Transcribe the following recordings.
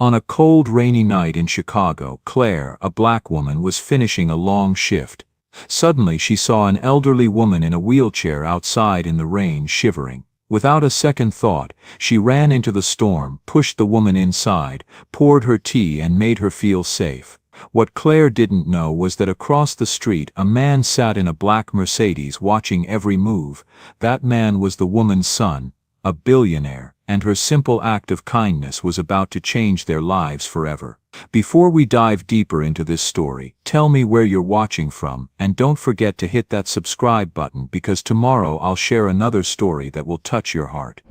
On a cold, rainy night in Chicago, Claire, a black woman, was finishing a long shift. Suddenly she saw an elderly woman in a wheelchair outside in the rain, shivering. Without a second thought, she ran into the storm, pushed the woman inside, poured her tea and made her feel safe. What Claire didn't know was that across the street a man sat in a black Mercedes watching every move. That man was the woman's son, a billionaire, and her simple act of kindness was about to change their lives forever. Before we dive deeper into this story, tell me where you're watching from, and don't forget to hit that subscribe button because tomorrow I'll share another story that will touch your heart.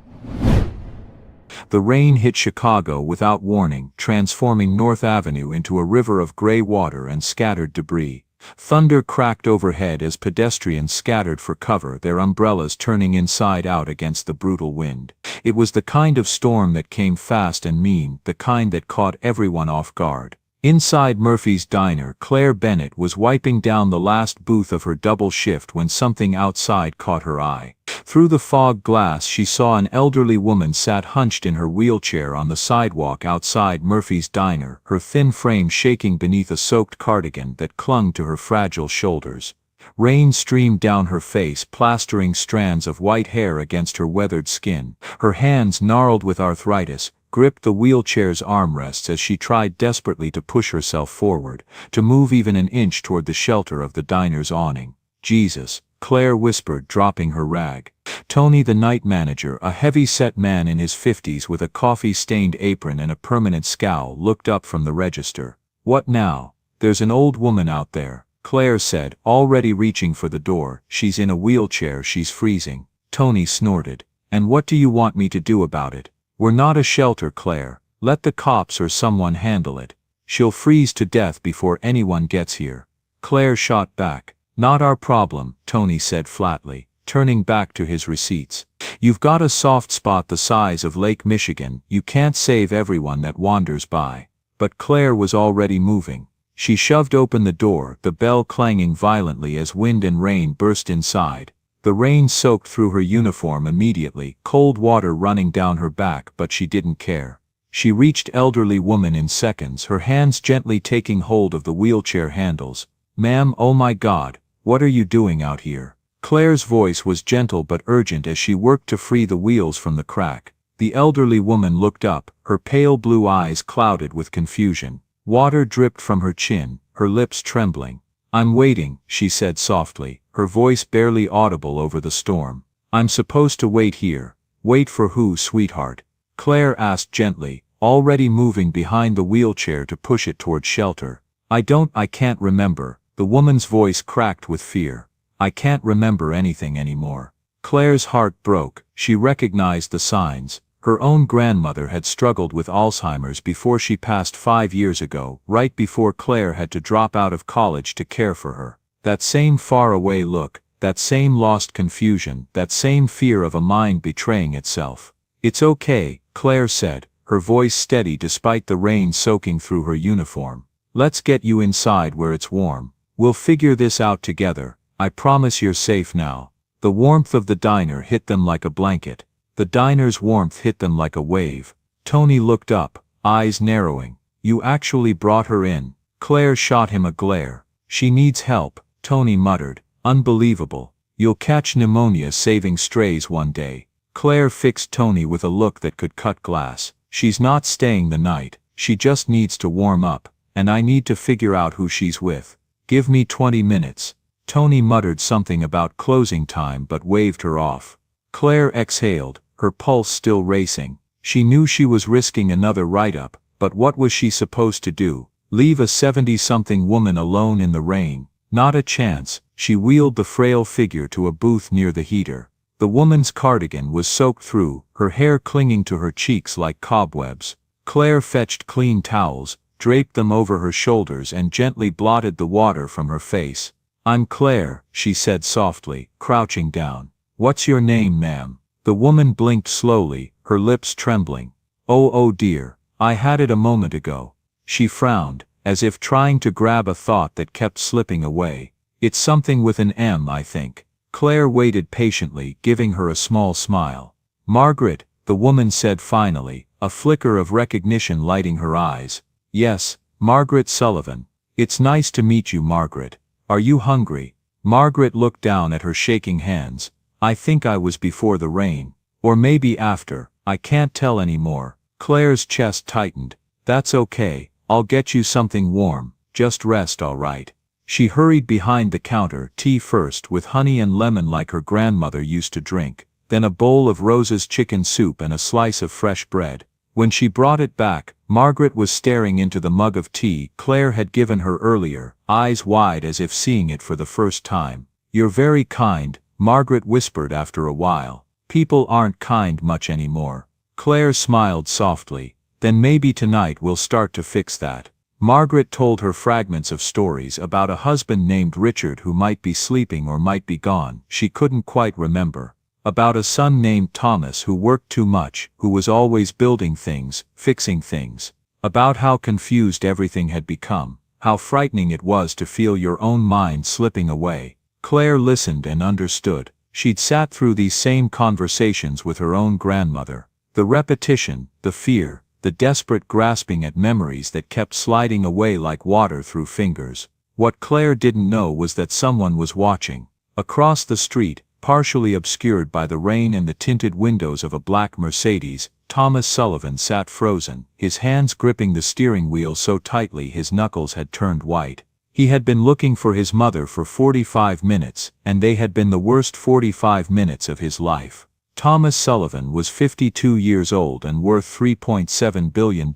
The rain hit Chicago without warning, transforming North Avenue into a river of gray water and scattered debris. Thunder cracked overhead as pedestrians scattered for cover, their umbrellas turning inside out against the brutal wind. It was the kind of storm that came fast and mean, the kind that caught everyone off guard. Inside Murphy's diner, Claire Bennett was wiping down the last booth of her double shift when something outside caught her eye. Through the fog glass she saw an elderly woman sat hunched in her wheelchair on the sidewalk outside Murphy's diner, her thin frame shaking beneath a soaked cardigan that clung to her fragile shoulders. Rain streamed down her face, plastering strands of white hair against her weathered skin. Her hands, gnarled with arthritis, gripped the wheelchair's armrests as she tried desperately to push herself forward, to move even an inch toward the shelter of the diner's awning. "Jesus," Claire whispered, dropping her rag. Tony, the night manager, a heavy-set man in his 50s with a coffee-stained apron and a permanent scowl, looked up from the register. "What now?" "There's an old woman out there," Claire said, already reaching for the door. "She's in a wheelchair, she's freezing." Tony snorted. "And what do you want me to do about it?" "We're not a shelter, Claire. Let the cops or someone handle it. She'll freeze to death before anyone gets here." Claire shot back. "Not our problem," Tony said flatly, turning back to his receipts. "You've got a soft spot the size of Lake Michigan. You can't save everyone that wanders by." But Claire was already moving. She shoved open the door, the bell clanging violently as wind and rain burst inside. The rain soaked through her uniform immediately, cold water running down her back, but she didn't care. She reached elderly woman in seconds, her hands gently taking hold of the wheelchair handles. "Ma'am, oh my God, what are you doing out here?" Claire's voice was gentle but urgent as she worked to free the wheels from the crack. The elderly woman looked up, her pale blue eyes clouded with confusion. Water dripped from her chin, her lips trembling. "I'm waiting," she said softly, her voice barely audible over the storm. "I'm supposed to wait here." "Wait for who, sweetheart?" Claire asked gently, already moving behind the wheelchair to push it toward shelter. I can't remember." The woman's voice cracked with fear. "I can't remember anything anymore." Claire's heart broke. She recognized the signs. Her own grandmother had struggled with Alzheimer's before she passed 5 years ago, right before Claire had to drop out of college to care for her. That same faraway look, that same lost confusion, that same fear of a mind betraying itself. "It's okay," Claire said, her voice steady despite the rain soaking through her uniform. "Let's get you inside where it's warm. We'll figure this out together. I promise you're safe now." The warmth of the diner hit them like a blanket. The diner's warmth hit them like a wave. Tony looked up, eyes narrowing. "You actually brought her in?" Claire shot him a glare. "She needs help," Tony muttered. "Unbelievable. You'll catch pneumonia saving strays one day." Claire fixed Tony with a look that could cut glass. "She's not staying the night. She just needs to warm up, and I need to figure out who she's with. Give me 20 minutes. Tony muttered something about closing time but waved her off. Claire exhaled, her pulse still racing. She knew she was risking another write-up, but what was she supposed to do? Leave a 70-something woman alone in the rain? Not a chance. She wheeled the frail figure to a booth near the heater. The woman's cardigan was soaked through, her hair clinging to her cheeks like cobwebs. Claire fetched clean towels, draped them over her shoulders and gently blotted the water from her face. "I'm Claire," she said softly, crouching down. "What's your name, ma'am?" The woman blinked slowly, her lips trembling. Oh dear, I had it a moment ago." She frowned, as if trying to grab a thought that kept slipping away. "It's something with an M, I think." Claire waited patiently, giving her a small smile. "Margaret," the woman said finally, a flicker of recognition lighting her eyes. "Yes, Margaret Sullivan. It's nice to meet you, Margaret. Are you hungry?" Margaret looked down at her shaking hands. "I think I was before the rain. Or maybe after, I can't tell anymore." Claire's chest tightened. "That's okay, I'll get you something warm, just rest all right." She hurried behind the counter, tea first with honey and lemon like her grandmother used to drink, then a bowl of Rose's chicken soup and a slice of fresh bread. When she brought it back, Margaret was staring into the mug of tea Claire had given her earlier, eyes wide as if seeing it for the first time. "You're very kind," Margaret whispered after a while. "People aren't kind much anymore." Claire smiled softly. "Then maybe tonight we'll start to fix that." Margaret told her fragments of stories about a husband named Richard who might be sleeping or might be gone, she couldn't quite remember. About a son named Thomas who worked too much, who was always building things, fixing things. About how confused everything had become, how frightening it was to feel your own mind slipping away. Claire listened and understood. She'd sat through these same conversations with her own grandmother. The repetition, the fear, the desperate grasping at memories that kept sliding away like water through fingers. What Claire didn't know was that someone was watching. Across the street, partially obscured by the rain and the tinted windows of a black Mercedes, Thomas Sullivan sat frozen, his hands gripping the steering wheel so tightly his knuckles had turned white. He had been looking for his mother for 45 minutes, and they had been the worst 45 minutes of his life. Thomas Sullivan was 52 years old and worth $3.7 billion.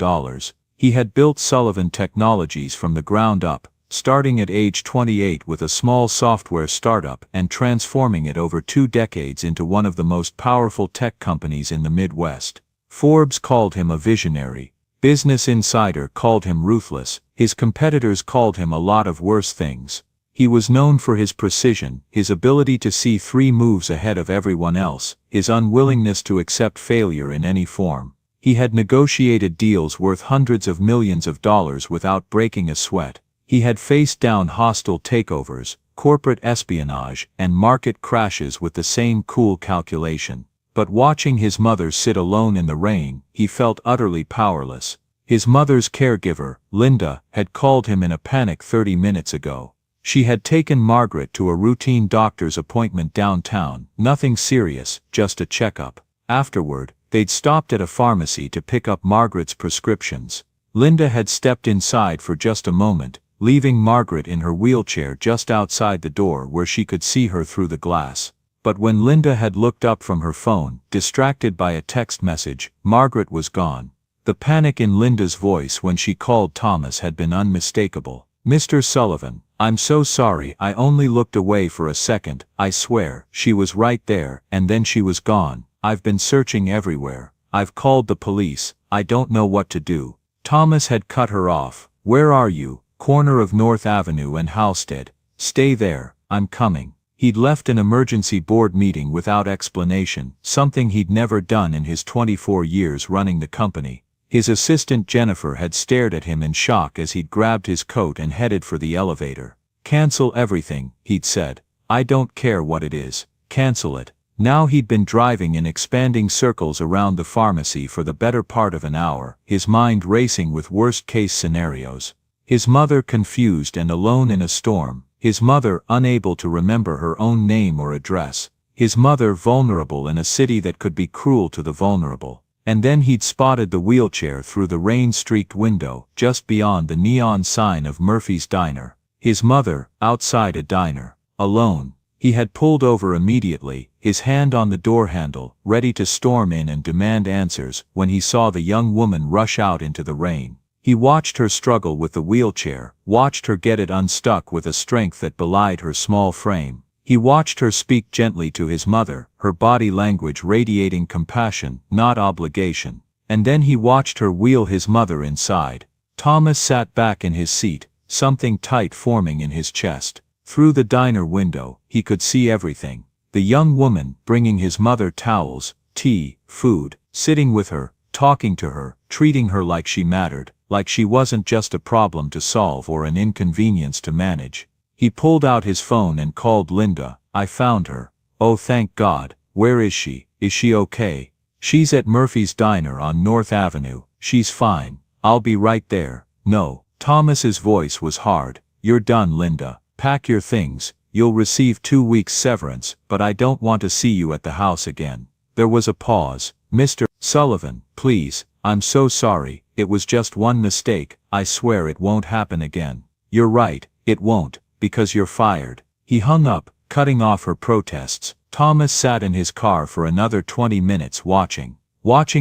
He had built Sullivan Technologies from the ground up, starting at age 28 with a small software startup and transforming it over 2 decades into one of the most powerful tech companies in the Midwest. Forbes called him a visionary. Business Insider called him ruthless. His competitors called him a lot of worse things. He was known for his precision, his ability to see 3 moves ahead of everyone else, his unwillingness to accept failure in any form. He had negotiated deals worth hundreds of millions of dollars without breaking a sweat. He had faced down hostile takeovers, corporate espionage, and market crashes with the same cool calculation. But watching his mother sit alone in the rain, he felt utterly powerless. His mother's caregiver, Linda, had called him in a panic 30 minutes ago. She had taken Margaret to a routine doctor's appointment downtown, nothing serious, just a checkup. Afterward, they'd stopped at a pharmacy to pick up Margaret's prescriptions. Linda had stepped inside for just a moment, leaving Margaret in her wheelchair just outside the door where she could see her through the glass. But when Linda had looked up from her phone, distracted by a text message, Margaret was gone. The panic in Linda's voice when she called Thomas had been unmistakable. "Mr. Sullivan, I'm so sorry, I only looked away for a second, I swear, she was right there, and then she was gone. I've been searching everywhere. I've called the police, I don't know what to do." Thomas had cut her off. "Where are you?" "Corner of North Avenue and Halsted." "Stay there, I'm coming." He'd left an emergency board meeting without explanation, something he'd never done in his 24 years running the company. His assistant Jennifer had stared at him in shock as he'd grabbed his coat and headed for the elevator. "Cancel everything," he'd said. "I don't care what it is. Cancel it." Now he'd been driving in expanding circles around the pharmacy for the better part of an hour, his mind racing with worst-case scenarios. His mother confused and alone in a storm, his mother unable to remember her own name or address, his mother vulnerable in a city that could be cruel to the vulnerable. And then he'd spotted the wheelchair through the rain-streaked window, just beyond the neon sign of Murphy's Diner. His mother, outside a diner, alone. He had pulled over immediately, his hand on the door handle, ready to storm in and demand answers, when he saw the young woman rush out into the rain. He watched her struggle with the wheelchair, watched her get it unstuck with a strength that belied her small frame. He watched her speak gently to his mother, her body language radiating compassion, not obligation. And then he watched her wheel his mother inside. Thomas sat back in his seat, something tight forming in his chest. Through the diner window, he could see everything. The young woman, bringing his mother towels, tea, food, sitting with her, talking to her, treating her like she mattered, like she wasn't just a problem to solve or an inconvenience to manage. He pulled out his phone and called Linda. "I found her." "Oh, thank God. Where is she? Is she okay?" She's at Murphy's Diner on North Avenue. She's fine. I'll be right there. No. Thomas's voice was hard. You're done, Linda. Pack your things. You'll receive 2 weeks severance, but I don't want to see you at the house again. There was a pause. Mr. Sullivan, please, I'm so sorry, it was just one mistake, I swear it won't happen again. You're right, it won't, because you're fired. He hung up, cutting off her protests. Thomas sat in his car for another 20 minutes watching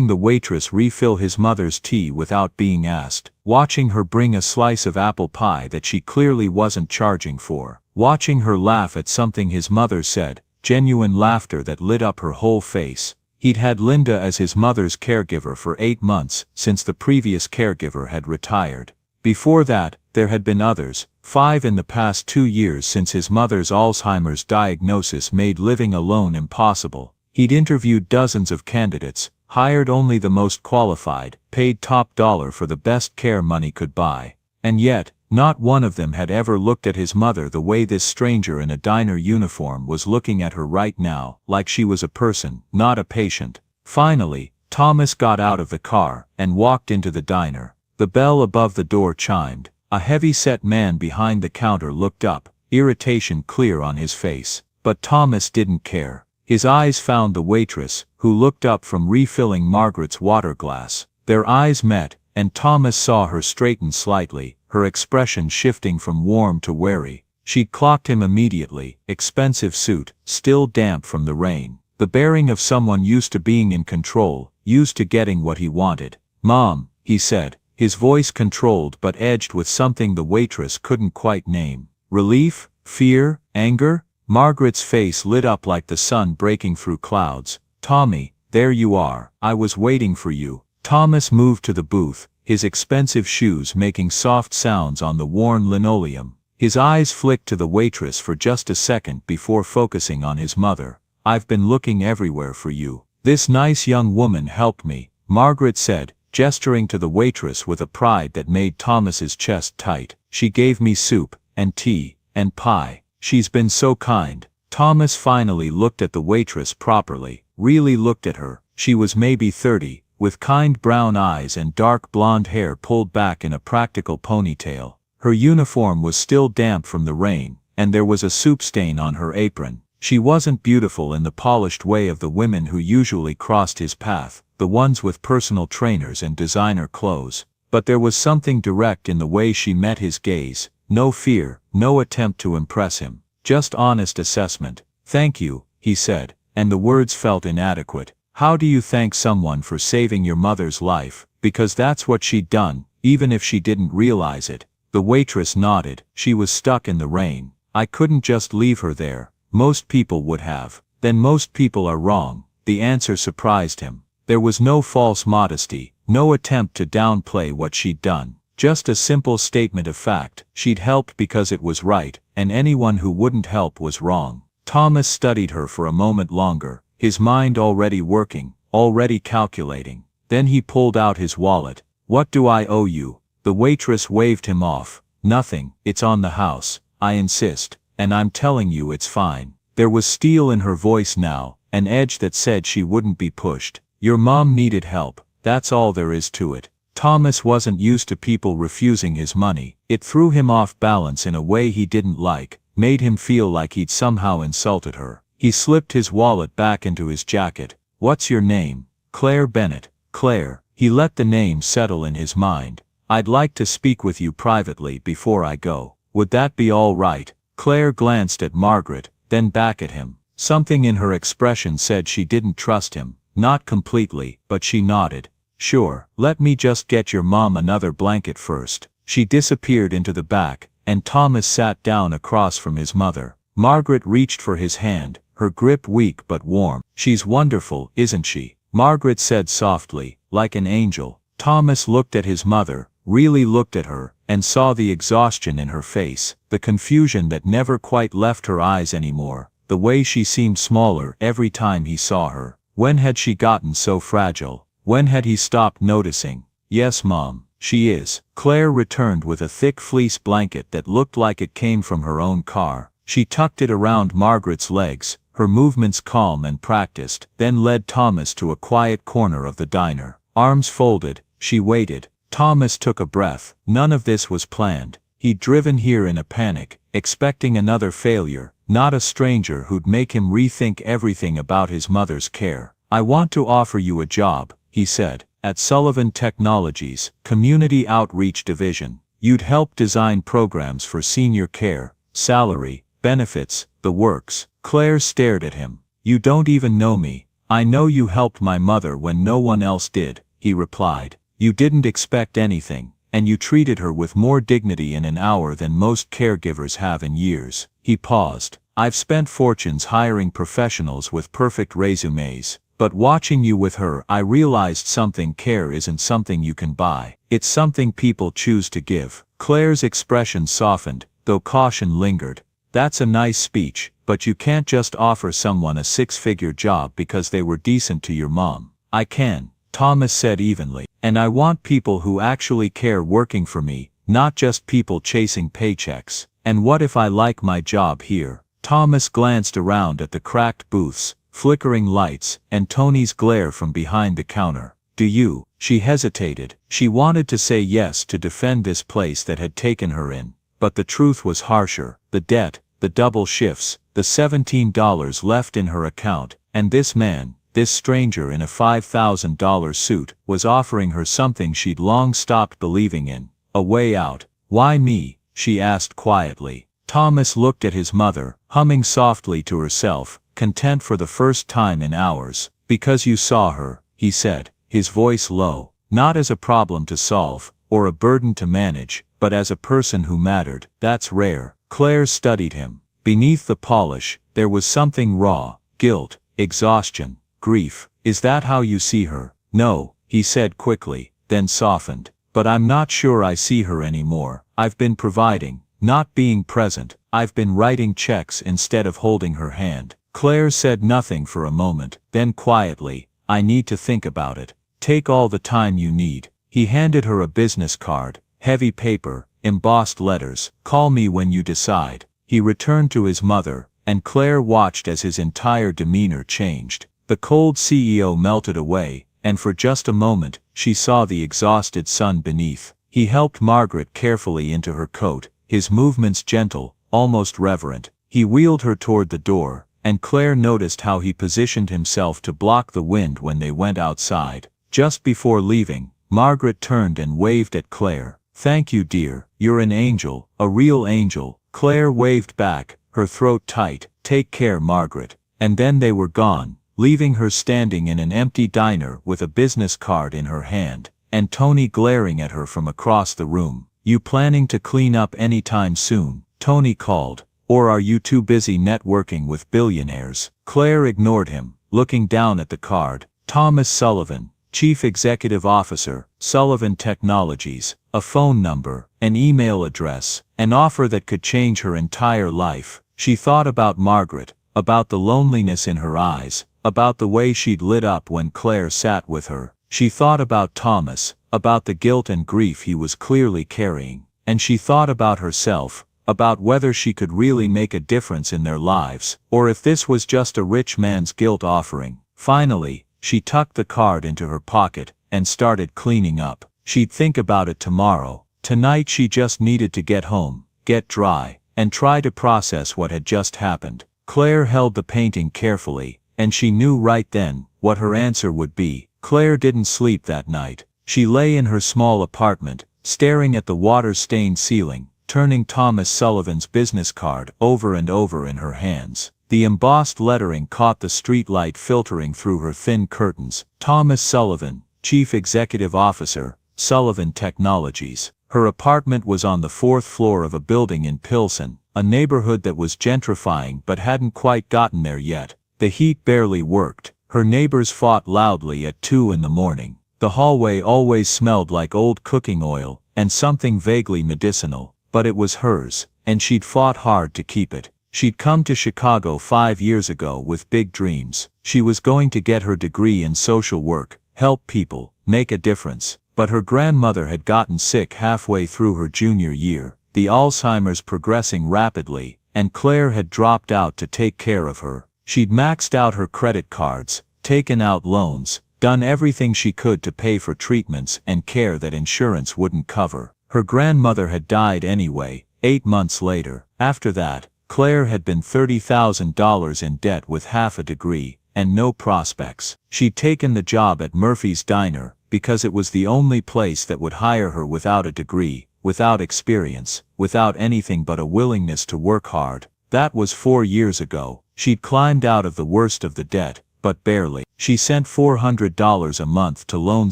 the waitress refill his mother's tea without being asked, watching her bring a slice of apple pie that she clearly wasn't charging for, watching her laugh at something his mother said, genuine laughter that lit up her whole face. He'd had Linda as his mother's caregiver for 8 months since the previous caregiver had retired. Before that, there had been others, 5 in the past 2 years since his mother's Alzheimer's diagnosis made living alone impossible. He'd interviewed dozens of candidates, hired only the most qualified, paid top dollar for the best care money could buy. And yet, not one of them had ever looked at his mother the way this stranger in a diner uniform was looking at her right now, like she was a person, not a patient. Finally, Thomas got out of the car and walked into the diner. The bell above the door chimed. A heavy-set man behind the counter looked up, irritation clear on his face. But Thomas didn't care. His eyes found the waitress, who looked up from refilling Margaret's water glass. Their eyes met, and Thomas saw her straighten slightly, her expression shifting from warm to wary. She'd clocked him immediately, expensive suit, still damp from the rain. The bearing of someone used to being in control, used to getting what he wanted. "Mom," he said, his voice controlled but edged with something the waitress couldn't quite name. Relief? Fear? Anger? Margaret's face lit up like the sun breaking through clouds. "Tommy, there you are. I was waiting for you." Thomas moved to the booth, his expensive shoes making soft sounds on the worn linoleum. His eyes flicked to the waitress for just a second before focusing on his mother. "I've been looking everywhere for you. This nice young woman helped me," Margaret said, gesturing to the waitress with a pride that made Thomas's chest tight. "She gave me soup, and tea, and pie. She's been so kind." Thomas finally looked at the waitress properly, really looked at her. She was maybe 30, with kind brown eyes and dark blonde hair pulled back in a practical ponytail. Her uniform was still damp from the rain, and there was a soup stain on her apron. She wasn't beautiful in the polished way of the women who usually crossed his path, the ones with personal trainers and designer clothes. But there was something direct in the way she met his gaze. No fear, no attempt to impress him, just honest assessment. "Thank you," he said, and the words felt inadequate. "How do you thank someone for saving your mother's life? Because that's what she'd done, even if she didn't realize it." The waitress nodded. "She was stuck in the rain. I couldn't just leave her there. Most people would have." "Then most people are wrong." The answer surprised him. There was no false modesty, no attempt to downplay what she'd done. Just a simple statement of fact. She'd helped because it was right, and anyone who wouldn't help was wrong. Thomas studied her for a moment longer, his mind already working, already calculating. Then he pulled out his wallet. "What do I owe you?" The waitress waved him off. "Nothing, it's on the house. I insist, and I'm telling you it's fine." There was steel in her voice now, an edge that said she wouldn't be pushed. "Your mom needed help, that's all there is to it." Thomas wasn't used to people refusing his money. It threw him off balance in a way he didn't like, made him feel like he'd somehow insulted her. He slipped his wallet back into his jacket. "What's your name?" "Claire Bennett." "Claire." He let the name settle in his mind. "I'd like to speak with you privately before I go. Would that be all right?" Claire glanced at Margaret, then back at him. Something in her expression said she didn't trust him. Not completely, but she nodded. "Sure, let me just get your mom another blanket first." She disappeared into the back, and Thomas sat down across from his mother. Margaret reached for his hand, her grip weak but warm. "She's wonderful, isn't she?" Margaret said softly, "like an angel." Thomas looked at his mother, really looked at her, and saw the exhaustion in her face, the confusion that never quite left her eyes anymore, the way she seemed smaller every time he saw her. When had she gotten so fragile? When had he stopped noticing? "Yes, Mom, she is." Claire returned with a thick fleece blanket that looked like it came from her own car. She tucked it around Margaret's legs, her movements calm and practiced, then led Thomas to a quiet corner of the diner. Arms folded, she waited. Thomas took a breath. None of this was planned. He'd driven here in a panic, expecting another failure, not a stranger who'd make him rethink everything about his mother's care. "I want to offer you a job," he said, "at Sullivan Technologies, Community Outreach Division. You'd help design programs for senior care, salary, benefits, the works." Claire stared at him. "You don't even know me." "I know you helped my mother when no one else did," he replied. "You didn't expect anything, and you treated her with more dignity in an hour than most caregivers have in years." He paused. "I've spent fortunes hiring professionals with perfect resumes, but watching you with her I realized something. Care isn't something you can buy. It's something people choose to give." Claire's expression softened, though caution lingered. "That's a nice speech, but you can't just offer someone a six-figure job because they were decent to your mom." "I can," Thomas said evenly, "and I want people who actually care working for me, not just people chasing paychecks." "And what if I like my job here?" Thomas glanced around at the cracked booths, flickering lights, and Tony's glare from behind the counter. "Do you?" She hesitated. She wanted to say yes to defend this place that had taken her in, but the truth was harsher. The debt, the double shifts, the $17 left in her account, and this man, this stranger in a $5,000 suit, was offering her something she'd long stopped believing in, a way out. "Why me?" she asked quietly. Thomas looked at his mother, humming softly to herself, content for the first time in hours. "Because you saw her," he said, his voice low, "not as a problem to solve, or a burden to manage, but as a person who mattered. That's rare." Claire studied him. Beneath the polish, there was something raw: guilt, exhaustion, grief. "Is that how you see her?" "No," he said quickly, then softened. "But I'm not sure I see her anymore. I've been providing, not being present. I've been writing checks instead of holding her hand." Claire said nothing for a moment, then quietly, "I need to think about it. Take all the time you need." He handed her a business card, heavy paper, embossed letters. "Call me when you decide." He returned to his mother, and Claire watched as his entire demeanor changed. The cold CEO melted away, and for just a moment, she saw the exhausted son beneath. He helped Margaret carefully into her coat, his movements gentle, almost reverent. He wheeled her toward the door, and Claire noticed how he positioned himself to block the wind when they went outside. Just before leaving, Margaret turned and waved at Claire. "Thank you, dear. You're an angel, a real angel." Claire waved back, her throat tight. "Take care, Margaret." And then they were gone, leaving her standing in an empty diner with a business card in her hand, and Tony glaring at her from across the room. "You planning to clean up anytime soon?" Tony called. "Or are you too busy networking with billionaires?" Claire ignored him, looking down at the card. Thomas Sullivan, Chief Executive Officer, Sullivan Technologies, a phone number, an email address, an offer that could change her entire life. She thought about Margaret, about the loneliness in her eyes, about the way she'd lit up when Claire sat with her. She thought about Thomas, about the guilt and grief he was clearly carrying. And she thought about herself, about whether she could really make a difference in their lives, or if this was just a rich man's guilt offering. Finally, she tucked the card into her pocket, and started cleaning up. She'd think about it tomorrow. Tonight she just needed to get home, get dry, and try to process what had just happened. Claire held the painting carefully, and she knew right then what her answer would be. Claire didn't sleep that night. She lay in her small apartment, staring at the water-stained ceiling, turning Thomas Sullivan's business card over and over in her hands. The embossed lettering caught the streetlight filtering through her thin curtains. Thomas Sullivan, Chief Executive Officer, Sullivan Technologies. Her apartment was on the 4th floor of a building in Pilsen, a neighborhood that was gentrifying but hadn't quite gotten there yet. The heat barely worked. Her neighbors fought loudly at 2 in the morning. The hallway always smelled like old cooking oil, and something vaguely medicinal, but it was hers, and she'd fought hard to keep it. She'd come to Chicago 5 years ago with big dreams. She was going to get her degree in social work, help people, make a difference. But her grandmother had gotten sick halfway through her junior year, the Alzheimer's progressing rapidly, and Claire had dropped out to take care of her. She'd maxed out her credit cards, taken out loans, done everything she could to pay for treatments and care that insurance wouldn't cover. Her grandmother had died anyway, 8 months later. After that, Claire had been $30,000 in debt with half a degree, and no prospects. She'd taken the job at Murphy's Diner, because it was the only place that would hire her without a degree, without experience, without anything but a willingness to work hard. That was 4 years ago. She'd climbed out of the worst of the debt, but barely. She sent $400 a month to loan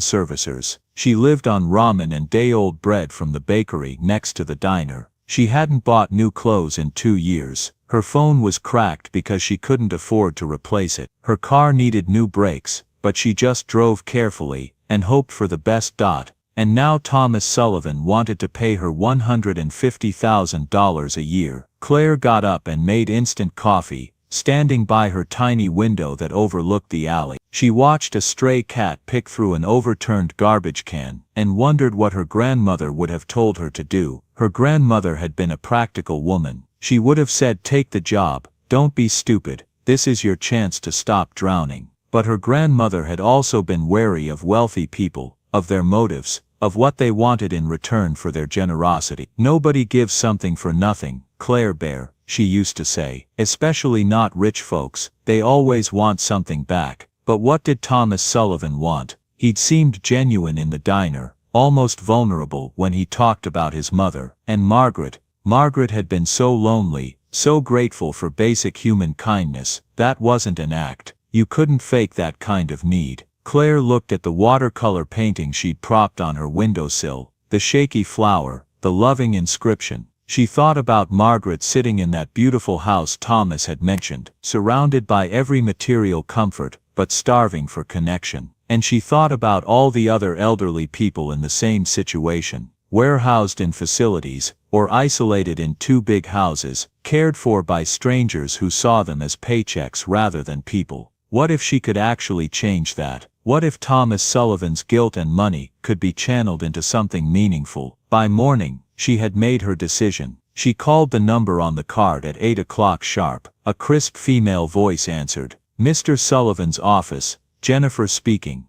servicers. She lived on ramen and day-old bread from the bakery next to the diner. She hadn't bought new clothes in 2 years. Her phone was cracked because she couldn't afford to replace it. Her car needed new brakes, but she just drove carefully and hoped for the best. And now Thomas Sullivan wanted to pay her $150,000 a year. Claire got up and made instant coffee, standing by her tiny window that overlooked the alley. She watched a stray cat pick through an overturned garbage can, and wondered what her grandmother would have told her to do. Her grandmother had been a practical woman. She would have said, "Take the job, don't be stupid, this is your chance to stop drowning." But her grandmother had also been wary of wealthy people, of their motives, of what they wanted in return for their generosity. "Nobody gives something for nothing, Claire Bear," she used to say, "especially not rich folks, they always want something back." But what did Thomas Sullivan want? He'd seemed genuine in the diner, almost vulnerable when he talked about his mother, and Margaret. Margaret had been so lonely, so grateful for basic human kindness. That wasn't an act. You couldn't fake that kind of need. Claire looked at the watercolor painting she'd propped on her windowsill, the shaky flower, the loving inscription. She thought about Margaret sitting in that beautiful house Thomas had mentioned, surrounded by every material comfort, but starving for connection. And she thought about all the other elderly people in the same situation, warehoused in facilities, or isolated in 2 big houses, cared for by strangers who saw them as paychecks rather than people. What if she could actually change that? What if Thomas Sullivan's guilt and money could be channeled into something meaningful? By morning, she had made her decision. She called the number on the card at 8 o'clock sharp. A crisp female voice answered. "Mr. Sullivan's office, Jennifer speaking."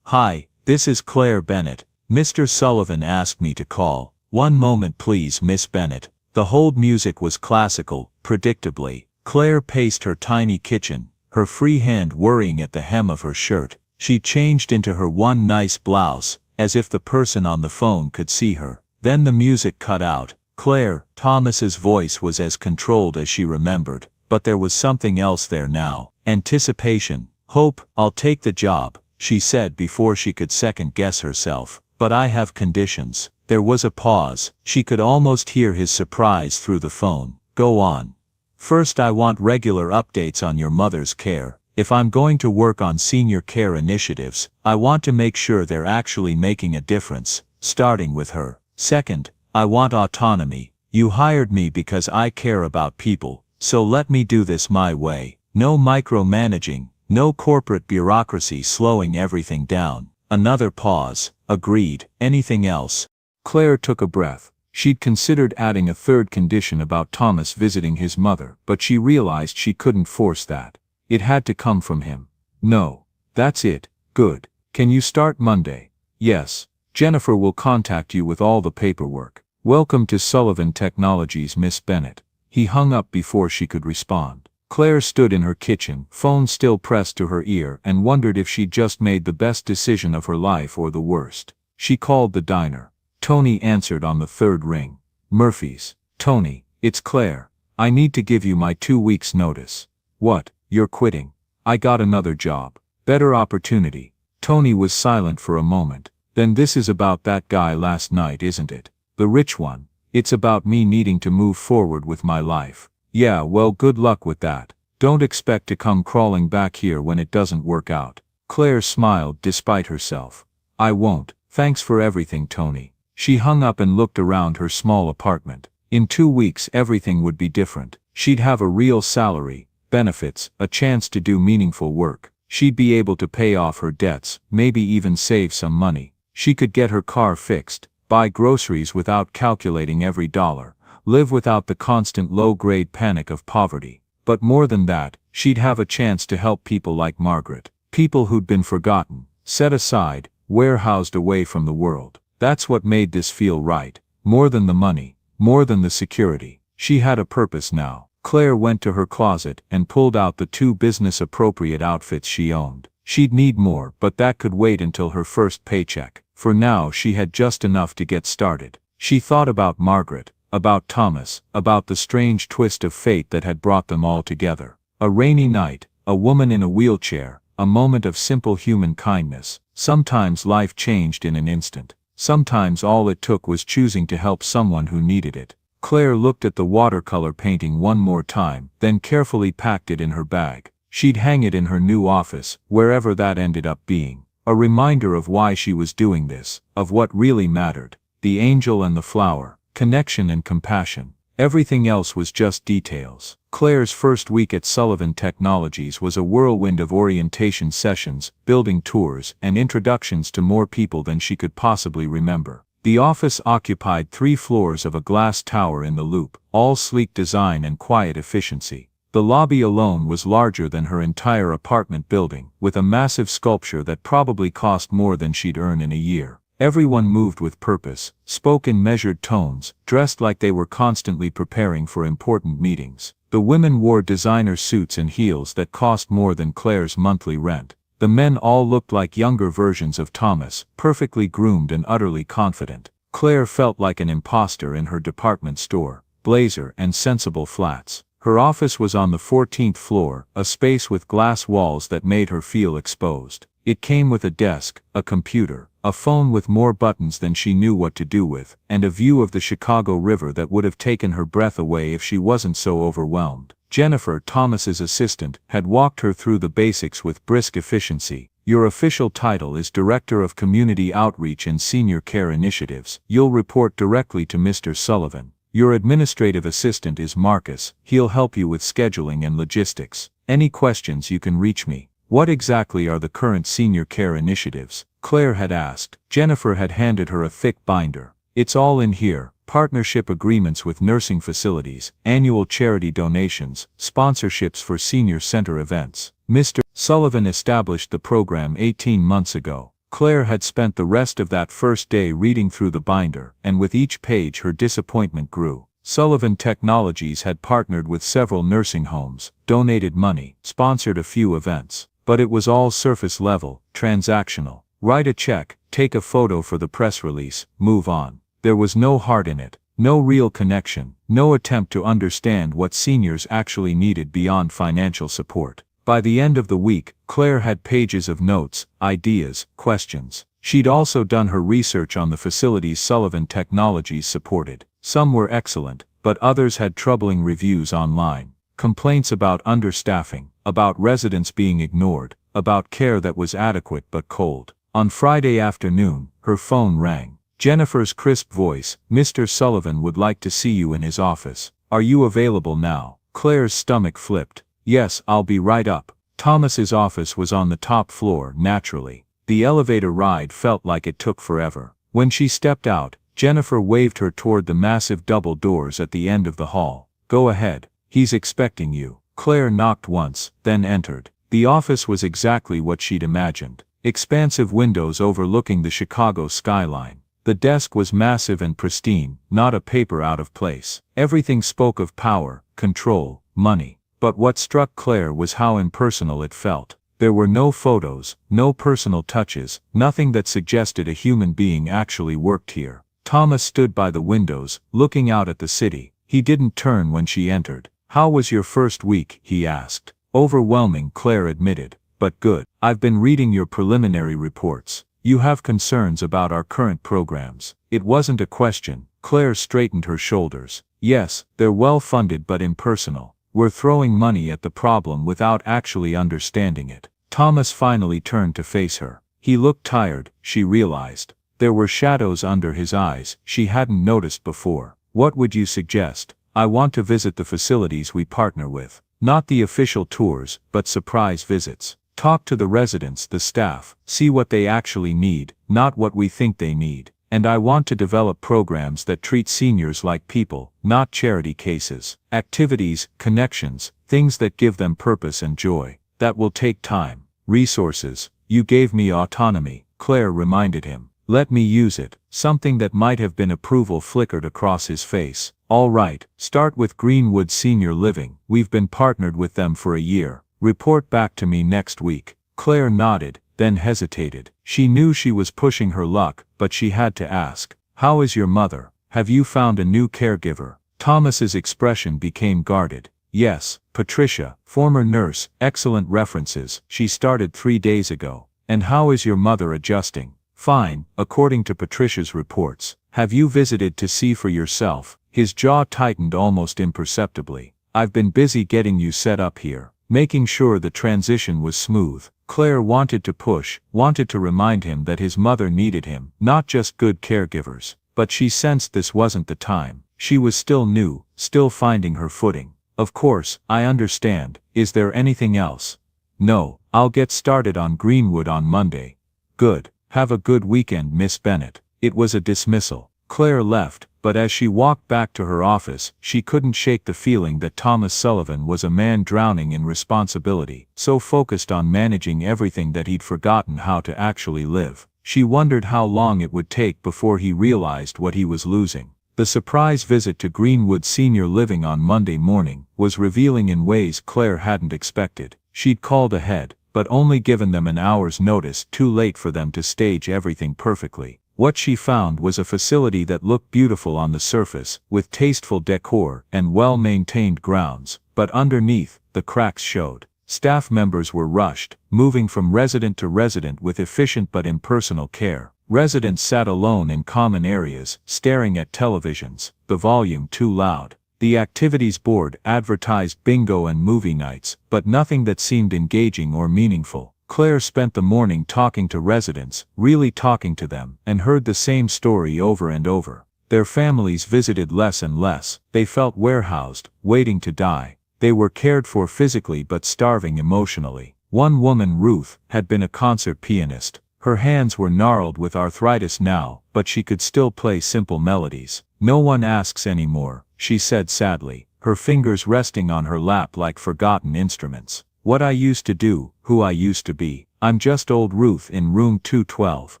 "Hi, this is Claire Bennett. Mr. Sullivan asked me to call." "One moment please, Miss Bennett." The hold music was classical, predictably. Claire paced her tiny kitchen, her free hand worrying at the hem of her shirt. She changed into her one nice blouse, as if the person on the phone could see her. Then the music cut out. Claire, Thomas's voice was as controlled as she remembered, but there was something else there now. Anticipation. "Hope, I'll take the job," she said before she could second-guess herself. "But I have conditions." There was a pause. She could almost hear his surprise through the phone. "Go on." "First, I want regular updates on your mother's care. If I'm going to work on senior care initiatives, I want to make sure they're actually making a difference, starting with her. Second, I want autonomy. You hired me because I care about people, so let me do this my way. No micromanaging, no corporate bureaucracy slowing everything down." Another pause. "Agreed. Anything else?" Claire took a breath. She'd considered adding a third condition about Thomas visiting his mother, but she realized she couldn't force that. It had to come from him. "No. That's it. Good. Can you start Monday?" "Yes. Jennifer will contact you with all the paperwork." "Welcome to Sullivan Technologies, Miss Bennett." He hung up before she could respond. Claire stood in her kitchen, phone still pressed to her ear, and wondered if she'd just made the best decision of her life or the worst. She called the diner. Tony answered on the 3rd ring. "Murphy's." "Tony, it's Claire. I need to give you my 2 weeks' notice." "What, you're quitting?" "I got another job. Better opportunity." Tony was silent for a moment. "Then this is about that guy last night, isn't it? The rich one. It's about me needing to move forward with my life." "Yeah, well, good luck with that. Don't expect to come crawling back here when it doesn't work out." Claire smiled despite herself. "I won't. Thanks for everything, Tony." She hung up and looked around her small apartment. In 2 weeks everything would be different. She'd have a real salary, benefits, a chance to do meaningful work. She'd be able to pay off her debts, maybe even save some money. She could get her car fixed, buy groceries without calculating every dollar, live without the constant low-grade panic of poverty. But more than that, she'd have a chance to help people like Margaret. People who'd been forgotten, set aside, warehoused away from the world. That's what made this feel right. More than the money, more than the security. She had a purpose now. Claire went to her closet and pulled out the 2 business-appropriate outfits she owned. She'd need more, but that could wait until her first paycheck. For now she had just enough to get started. She thought about Margaret, about Thomas, about the strange twist of fate that had brought them all together. A rainy night, a woman in a wheelchair, a moment of simple human kindness. Sometimes life changed in an instant. Sometimes all it took was choosing to help someone who needed it. Claire looked at the watercolor painting one more time, then carefully packed it in her bag. She'd hang it in her new office, wherever that ended up being. A reminder of why she was doing this, of what really mattered. The angel and the flower, connection and compassion. Everything else was just details. Claire's first week at Sullivan Technologies was a whirlwind of orientation sessions, building tours, and introductions to more people than she could possibly remember. The office occupied 3 floors of a glass tower in the Loop, all sleek design and quiet efficiency. The lobby alone was larger than her entire apartment building, with a massive sculpture that probably cost more than she'd earn in a year. Everyone moved with purpose, spoke in measured tones, dressed like they were constantly preparing for important meetings. The women wore designer suits and heels that cost more than Claire's monthly rent. The men all looked like younger versions of Thomas, perfectly groomed and utterly confident. Claire felt like an imposter in her department store, blazer and sensible flats. Her office was on the 14th floor, a space with glass walls that made her feel exposed. It came with a desk, a computer, a phone with more buttons than she knew what to do with, and a view of the Chicago River that would have taken her breath away if she wasn't so overwhelmed. Jennifer, Thomas's assistant, had walked her through the basics with brisk efficiency. Your official title is Director of Community Outreach and Senior Care Initiatives. You'll report directly to Mr. Sullivan. Your administrative assistant is Marcus. He'll help you with scheduling and logistics. Any questions you can reach me. What exactly are the current senior care initiatives? Claire had asked. Jennifer had handed her a thick binder. It's all in here. Partnership agreements with nursing facilities, annual charity donations, sponsorships for senior center events. Mr. Sullivan established the program 18 months ago. Claire had spent the rest of that first day reading through the binder, and with each page her disappointment grew. Sullivan Technologies had partnered with several nursing homes, donated money, sponsored a few events. But it was all surface level, transactional. Write a check, take a photo for the press release, move on. There was no heart in it, no real connection, no attempt to understand what seniors actually needed beyond financial support. By the end of the week, Claire had pages of notes, ideas, questions. She'd also done her research on the facilities Sullivan Technologies supported. Some were excellent, but others had troubling reviews online. Complaints about understaffing, about residents being ignored, about care that was adequate but cold. On Friday afternoon, her phone rang. Jennifer's crisp voice, Mr. Sullivan would like to see you in his office. Are you available now? Claire's stomach flipped. Yes, I'll be right up. Thomas's office was on the top floor, naturally. The elevator ride felt like it took forever. When she stepped out, Jennifer waved her toward the massive double doors at the end of the hall. Go ahead. He's expecting you. Claire knocked once, then entered. The office was exactly what she'd imagined. Expansive windows overlooking the Chicago skyline. The desk was massive and pristine, not a paper out of place. Everything spoke of power, control, money. But what struck Claire was how impersonal it felt. There were no photos, no personal touches, nothing that suggested a human being actually worked here. Thomas stood by the windows, looking out at the city. He didn't turn when she entered. How was your first week? He asked. Overwhelming, Claire admitted. But good. I've been reading your preliminary reports. You have concerns about our current programs. It wasn't a question. Claire straightened her shoulders. Yes, they're well funded but impersonal. We're throwing money at the problem without actually understanding it. Thomas finally turned to face her. He looked tired, she realized. There were shadows under his eyes she hadn't noticed before. What would you suggest? I want to visit the facilities we partner with. Not the official tours, but surprise visits. Talk to the residents, the staff, see what they actually need, not what we think they need. And I want to develop programs that treat seniors like people, not charity cases. Activities, connections, things that give them purpose and joy. That will take time, resources. You gave me autonomy, Claire reminded him. Let me use it. Something that might have been approval flickered across his face. All right, start with Greenwood Senior Living. We've been partnered with them for a year. Report back to me next week. Claire nodded, then hesitated. She knew she was pushing her luck, but she had to ask. How is your mother? Have you found a new caregiver? Thomas's expression became guarded. Yes, Patricia, former nurse, excellent references. She started 3 days ago. And how is your mother adjusting? Fine, according to Patricia's reports. Have you visited to see for yourself? His jaw tightened almost imperceptibly. I've been busy getting you set up here, making sure the transition was smooth. Claire wanted to push, wanted to remind him that his mother needed him, not just good caregivers. But she sensed this wasn't the time. She was still new, still finding her footing. Of course, I understand. Is there anything else? No, I'll get started on Greenwood on Monday. Good. Have a good weekend, Miss Bennett. It was a dismissal. Claire left, but as she walked back to her office, she couldn't shake the feeling that Thomas Sullivan was a man drowning in responsibility, so focused on managing everything that he'd forgotten how to actually live. She wondered how long it would take before he realized what he was losing. The surprise visit to Greenwood Senior Living on Monday morning was revealing in ways Claire hadn't expected. She'd called ahead, but only given them an hour's notice, too late for them to stage everything perfectly. What she found was a facility that looked beautiful on the surface, with tasteful decor and well-maintained grounds, but underneath, the cracks showed. Staff members were rushed, moving from resident to resident with efficient but impersonal care. Residents sat alone in common areas, staring at televisions, the volume too loud. The activities board advertised bingo and movie nights, but nothing that seemed engaging or meaningful. Claire spent the morning talking to residents, really talking to them, and heard the same story over and over. Their families visited less and less. They felt warehoused, waiting to die. They were cared for physically but starving emotionally. One woman, Ruth, had been a concert pianist. Her hands were gnarled with arthritis now, but she could still play simple melodies. No one asks anymore, she said sadly, her fingers resting on her lap like forgotten instruments. What I used to do, who I used to be. I'm just old Ruth in room 212.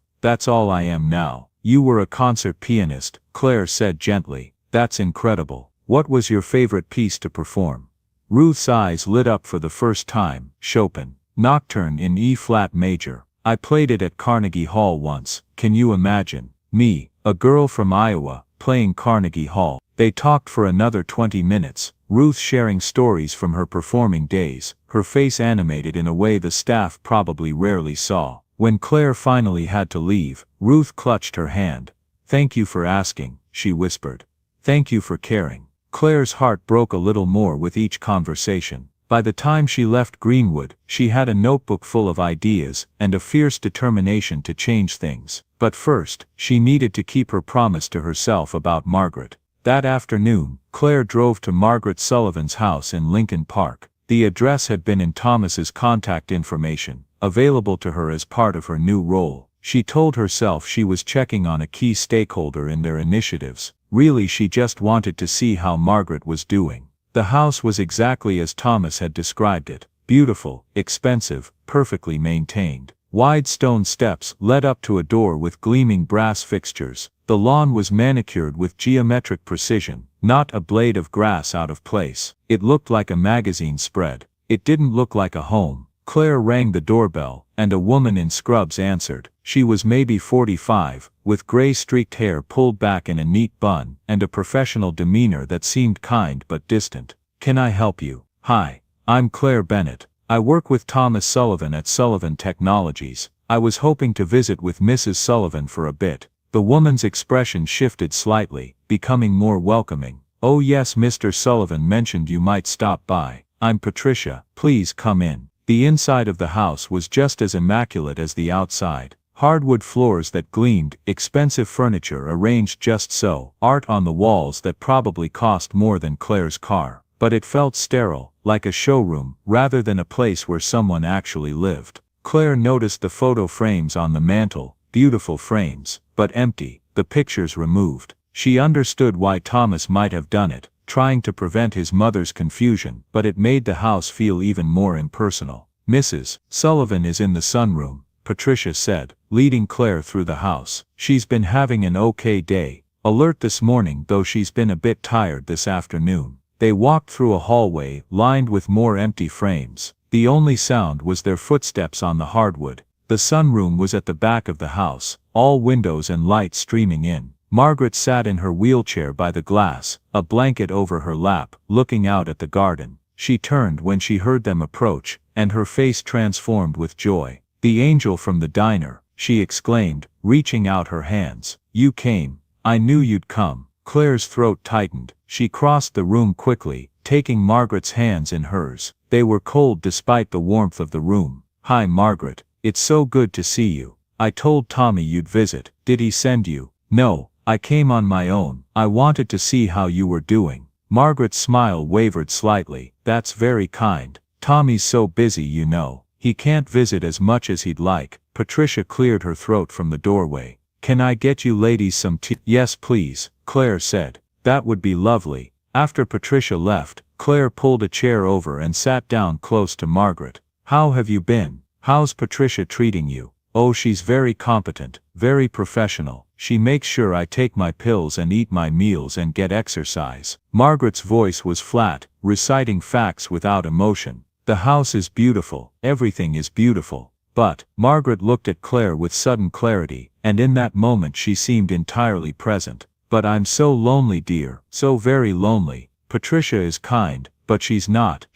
That's all I am now. You were a concert pianist, Claire said gently. That's incredible. What was your favorite piece to perform? Ruth's eyes lit up for the first time. Chopin. Nocturne in E-flat major. I played it at Carnegie Hall once. Can you imagine? Me, a girl from Iowa, playing Carnegie Hall. They talked for another 20 minutes, Ruth sharing stories from her performing days, her face animated in a way the staff probably rarely saw. When Claire finally had to leave, Ruth clutched her hand. Thank you for asking, she whispered. Thank you for caring. Claire's heart broke a little more with each conversation. By the time she left Greenwood, she had a notebook full of ideas and a fierce determination to change things. But first, she needed to keep her promise to herself about Margaret. That afternoon, Claire drove to Margaret Sullivan's house in Lincoln Park. The address had been in Thomas's contact information, available to her as part of her new role. She told herself she was checking on a key stakeholder in their initiatives. Really, she just wanted to see how Margaret was doing. The house was exactly as Thomas had described it. Beautiful, expensive, perfectly maintained. Wide stone steps led up to a door with gleaming brass fixtures. The lawn was manicured with geometric precision, not a blade of grass out of place. It looked like a magazine spread. It didn't look like a home. Claire rang the doorbell, and a woman in scrubs answered. She was maybe 45, with gray-streaked hair pulled back in a neat bun, and a professional demeanor that seemed kind but distant. Can I help you? Hi, I'm Claire Bennett. I work with Thomas Sullivan at Sullivan Technologies. I was hoping to visit with Mrs. Sullivan for a bit. The woman's expression shifted slightly, becoming more welcoming. Oh yes, Mr. Sullivan mentioned you might stop by. I'm Patricia. Please come in. The inside of the house was just as immaculate as the outside. Hardwood floors that gleamed, expensive furniture arranged just so, art on the walls that probably cost more than Claire's car. But it felt sterile, like a showroom, rather than a place where someone actually lived. Claire noticed the photo frames on the mantel, beautiful frames, but empty, the pictures removed. She understood why Thomas might have done it. trying to prevent his mother's confusion, but it made the house feel even more impersonal. "Mrs. Sullivan is in the sunroom," Patricia said, leading Claire through the house. "She's been having an okay day, alert this morning though she's been a bit tired this afternoon." They walked through a hallway lined with more empty frames. The only sound was their footsteps on the hardwood. The sunroom was at the back of the house, all windows and light streaming in. Margaret sat in her wheelchair by the glass, a blanket over her lap, looking out at the garden. She turned when she heard them approach, and her face transformed with joy. "The angel from the diner," she exclaimed, reaching out her hands. "You came. I knew you'd come." Claire's throat tightened. She crossed the room quickly, taking Margaret's hands in hers. They were cold despite the warmth of the room. "Hi Margaret, it's so good to see you. I told Tommy you'd visit. Did he send you?" "No, I came on my own. I wanted to see how you were doing." Margaret's smile wavered slightly. "That's very kind. Tommy's so busy, you know. He can't visit as much as he'd like." Patricia cleared her throat from the doorway. "Can I get you ladies some tea?" "Yes please," Claire said. "That would be lovely." After Patricia left, Claire pulled a chair over and sat down close to Margaret. "How have you been? How's Patricia treating you?" "Oh, she's very competent, very professional. She makes sure I take my pills and eat my meals and get exercise." Margaret's voice was flat, reciting facts without emotion. "The house is beautiful, everything is beautiful." But, Margaret looked at Claire with sudden clarity, and in that moment she seemed entirely present. "But I'm so lonely dear, so very lonely. Patricia is kind, but she's not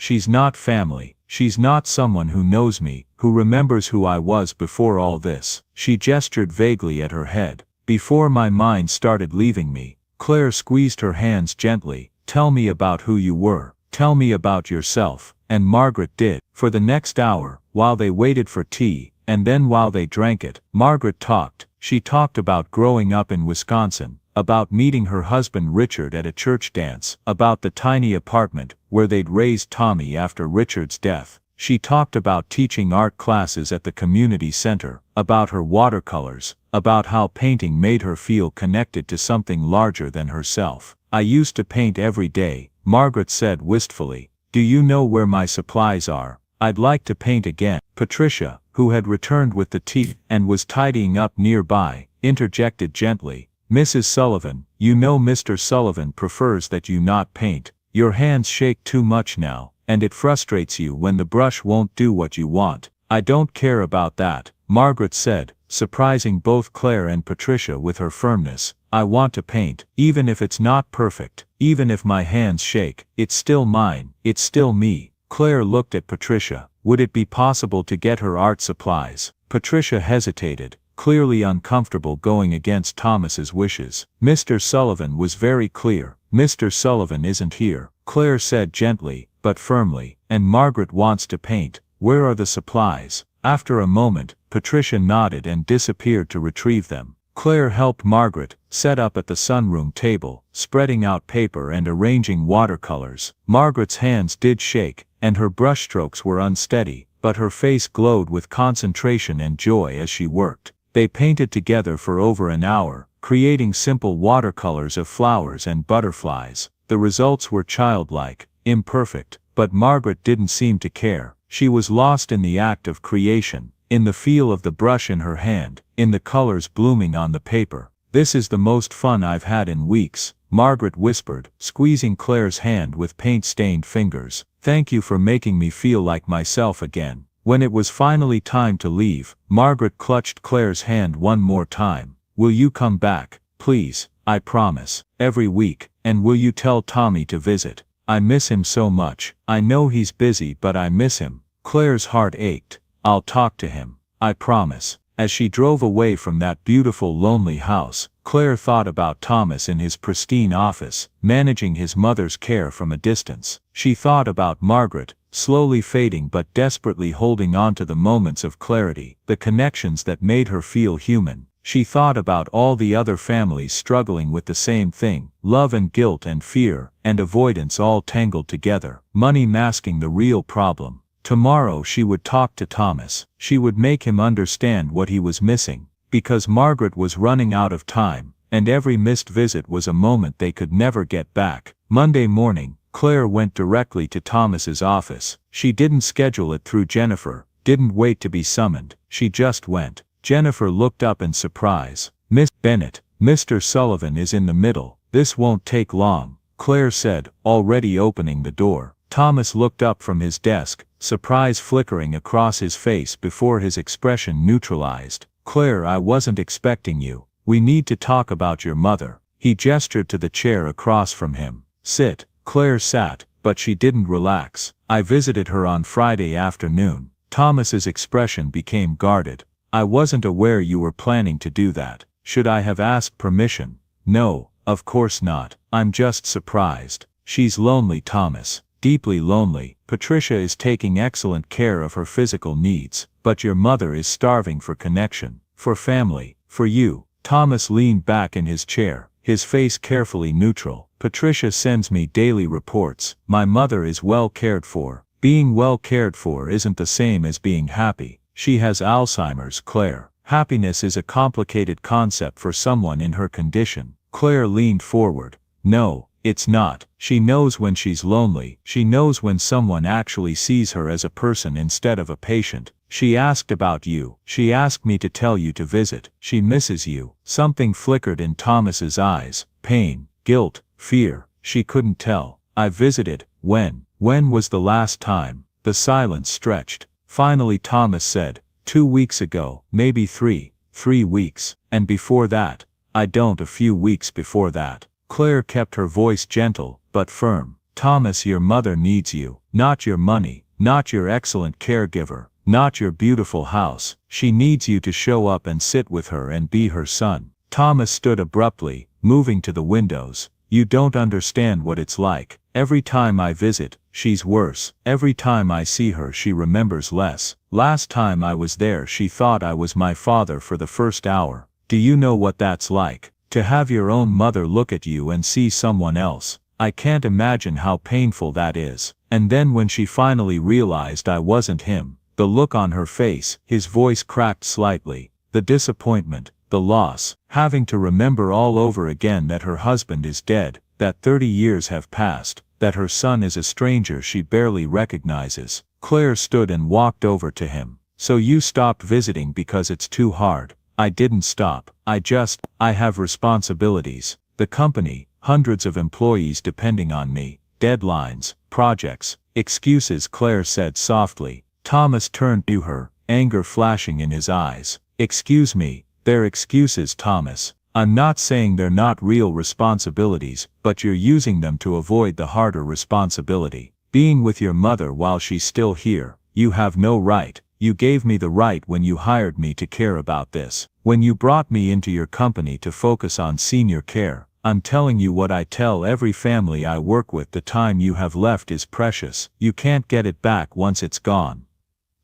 family. She's not someone who knows me, who remembers who I was before all this." She gestured vaguely at her head. "Before my mind started leaving me." Claire squeezed her hands gently. "Tell me about who you were. Tell me about yourself." And Margaret did. For the next hour, while they waited for tea, and then while they drank it, Margaret talked. She talked about growing up in Wisconsin, about meeting her husband Richard at a church dance, about the tiny apartment where they'd raised Tommy after Richard's death. She talked about teaching art classes at the community center, about her watercolors, about how painting made her feel connected to something larger than herself. "I used to paint every day," Margaret said wistfully. "Do you know where my supplies are? I'd like to paint again." Patricia, who had returned with the tea and was tidying up nearby, interjected gently. "Mrs. Sullivan, you know Mr. Sullivan prefers that you not paint. Your hands shake too much now, and it frustrates you when the brush won't do what you want." "I don't care about that," Margaret said, surprising both Claire and Patricia with her firmness. "I want to paint, even if it's not perfect, even if my hands shake. It's still mine, it's still me." Claire looked at Patricia. Would it be possible to get her art supplies? Patricia hesitated, clearly uncomfortable going against Thomas's wishes. "Mr. Sullivan was very clear. Mr. Sullivan isn't here," Claire said gently, but firmly, "and Margaret wants to paint. Where are the supplies?" After a moment, Patricia nodded and disappeared to retrieve them. Claire helped Margaret, set up at the sunroom table, spreading out paper and arranging watercolors. Margaret's hands did shake, and her brushstrokes were unsteady, but her face glowed with concentration and joy as she worked. They painted together for over an hour, creating simple watercolors of flowers and butterflies. The results were childlike, imperfect, but Margaret didn't seem to care. She was lost in the act of creation, in the feel of the brush in her hand, in the colors blooming on the paper. "This is the most fun I've had in weeks," Margaret whispered, squeezing Claire's hand with paint-stained fingers. "Thank you for making me feel like myself again." When it was finally time to leave, Margaret clutched Claire's hand one more time. "Will you come back, please? I promise. Every week, and will you tell Tommy to visit? I miss him so much. I know he's busy but I miss him." Claire's heart ached. "I'll talk to him. I promise." As she drove away from that beautiful lonely house, Claire thought about Thomas in his pristine office, managing his mother's care from a distance. She thought about Margaret, slowly fading but desperately holding on to the moments of clarity, the connections that made her feel human. She thought about all the other families struggling with the same thing, love and guilt and fear and avoidance all tangled together, money masking the real problem. Tomorrow she would talk to Thomas. She would make him understand what he was missing, because Margaret was running out of time, and every missed visit was a moment they could never get back. Monday morning, Claire went directly to Thomas's office. She didn't schedule it through Jennifer, didn't wait to be summoned, she just went. Jennifer looked up in surprise. "Miss Bennett, Mr. Sullivan is in the middle. This won't take long," Claire said, already opening the door. Thomas looked up from his desk, surprise flickering across his face before his expression neutralized. "Claire, I wasn't expecting you. We need to talk about your mother." He gestured to the chair across from him. "Sit." Claire sat, but she didn't relax. "I visited her on Friday afternoon." Thomas's expression became guarded. "I wasn't aware you were planning to do that. Should I have asked permission?" "No, of course not. I'm just surprised." "She's lonely, Thomas. Deeply lonely. Patricia is taking excellent care of her physical needs, but your mother is starving for connection, for family, for you." Thomas leaned back in his chair, his face carefully neutral. "Patricia sends me daily reports. My mother is well cared for. Being well cared for isn't the same as being happy. She has Alzheimer's, Claire. Happiness is a complicated concept for someone in her condition." Claire leaned forward. "No, it's not. She knows when she's lonely. She knows when someone actually sees her as a person instead of a patient. She asked about you. She asked me to tell you to visit. She misses you." Something flickered in Thomas's eyes. Pain, guilt, fear. She couldn't tell. "I visited. When? When was the last time?" The silence stretched. Finally Thomas said, 2 weeks ago, maybe 3 weeks. "And before that?" "I don't. A few weeks before that." Claire kept her voice gentle, but firm. "Thomas, your mother needs you. Not your money, not your excellent caregiver, not your beautiful house. She needs you to show up and sit with her and be her son." Thomas stood abruptly, moving to the windows. "You don't understand what it's like. Every time I visit, she's worse. Every time I see her she remembers less. Last time I was there she thought I was my father for the first hour. Do you know what that's like? To have your own mother look at you and see someone else. I can't imagine how painful that is. And then when she finally realized I wasn't him, the look on her face," his voice cracked slightly, "the disappointment, the loss, having to remember all over again that her husband is dead, that 30 years have passed, that her son is a stranger she barely recognizes." Claire stood and walked over to him. "So you stopped visiting because it's too hard?" "I didn't stop. I have responsibilities. The company, hundreds of employees depending on me, deadlines, projects, excuses," Claire said softly. Thomas turned to her, anger flashing in his eyes. "Excuse me, they're excuses, Thomas. I'm not saying they're not real responsibilities, but you're using them to avoid the harder responsibility. Being with your mother while she's still here. You have no right. You gave me the right when you hired me to care about this. When you brought me into your company to focus on senior care. I'm telling you what I tell every family I work with: the time you have left is precious. You can't get it back once it's gone."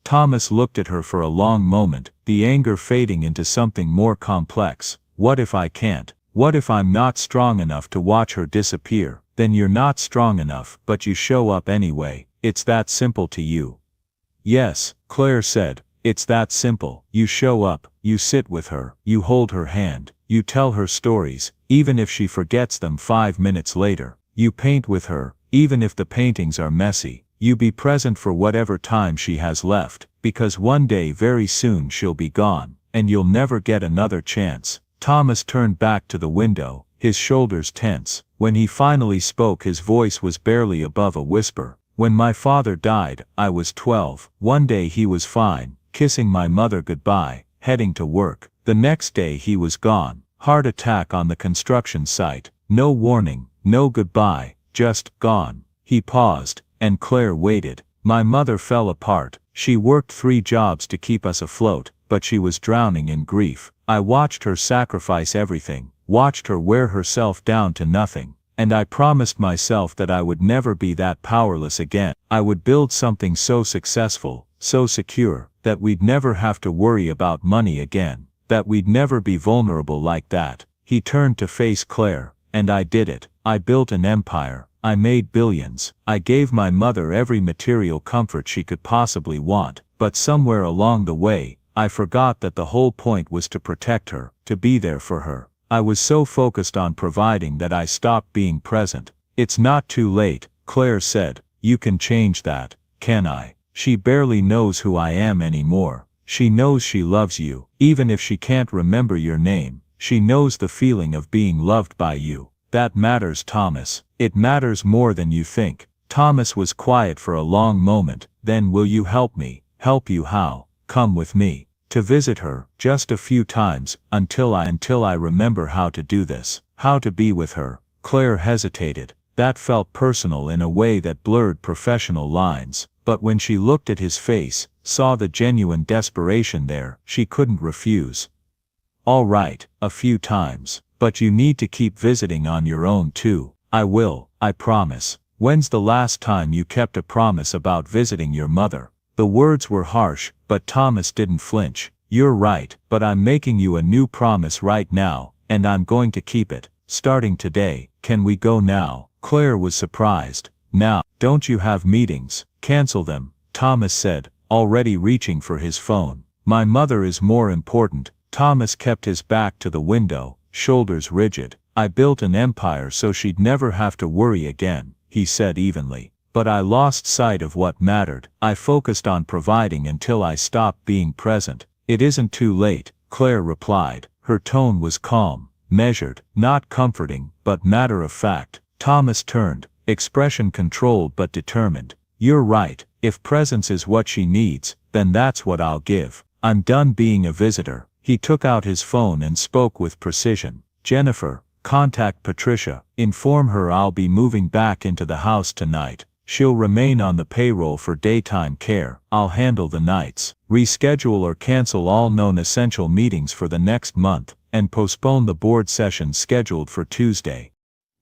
Thomas looked at her for a long moment, the anger fading into something more complex. "What if I can't? What if I'm not strong enough to watch her disappear?" "Then you're not strong enough, but you show up anyway. It's that simple to you." "Yes," Claire said, "it's that simple. You show up, you sit with her, you hold her hand, you tell her stories, even if she forgets them 5 minutes later. You paint with her, even if the paintings are messy. You be present for whatever time she has left, because one day very soon she'll be gone, and you'll never get another chance." Thomas turned back to the window, his shoulders tense. When he finally spoke his voice was barely above a whisper. "When my father died, I was 12. One day he was fine, kissing my mother goodbye, heading to work. The next day he was gone. Heart attack on the construction site. No warning, no goodbye, just gone." He paused, and Claire waited. "My mother fell apart. She worked 3 jobs to keep us afloat, but she was drowning in grief. I watched her sacrifice everything, watched her wear herself down to nothing. And I promised myself that I would never be that powerless again. I would build something so successful, so secure, that we'd never have to worry about money again, that we'd never be vulnerable like that." He turned to face Claire. "And I did it. I built an empire. I made billions. I gave my mother every material comfort she could possibly want. But somewhere along the way, I forgot that the whole point was to protect her, to be there for her. I was so focused on providing that I stopped being present. It's not too late, Claire said. You can change that, can I? She barely knows who I am anymore. She knows she loves you, even if she can't remember your name. She knows the feeling of being loved by you. That matters, Thomas. It matters more than you think. Thomas was quiet for a long moment. Then will you help me? Help you how? Come with me. To visit her, just a few times, until I remember how to do this. How to be with her. Claire hesitated. That felt personal in a way that blurred professional lines. But when she looked at his face, saw the genuine desperation there, she couldn't refuse. All right, a few times. But you need to keep visiting on your own too. I will, I promise. When's the last time you kept a promise about visiting your mother? The words were harsh, but Thomas didn't flinch. You're right, but I'm making you a new promise right now, and I'm going to keep it. Starting today. Can we go now? Claire was surprised. Now, don't you have meetings? Cancel them, Thomas said, already reaching for his phone. My mother is more important. Thomas kept his back to the window, shoulders rigid. I built an empire so she'd never have to worry again, he said evenly. But I lost sight of what mattered. I focused on providing until I stopped being present. It isn't too late, Claire replied. Her tone was calm, measured, not comforting, but matter of fact. Thomas turned, expression controlled but determined. You're right, if presence is what she needs, then that's what I'll give. I'm done being a visitor. He took out his phone and spoke with precision. Jennifer, contact Patricia, inform her I'll be moving back into the house tonight. She'll remain on the payroll for daytime care. I'll handle the nights. Reschedule or cancel all known essential meetings for the next month, and postpone the board session scheduled for Tuesday.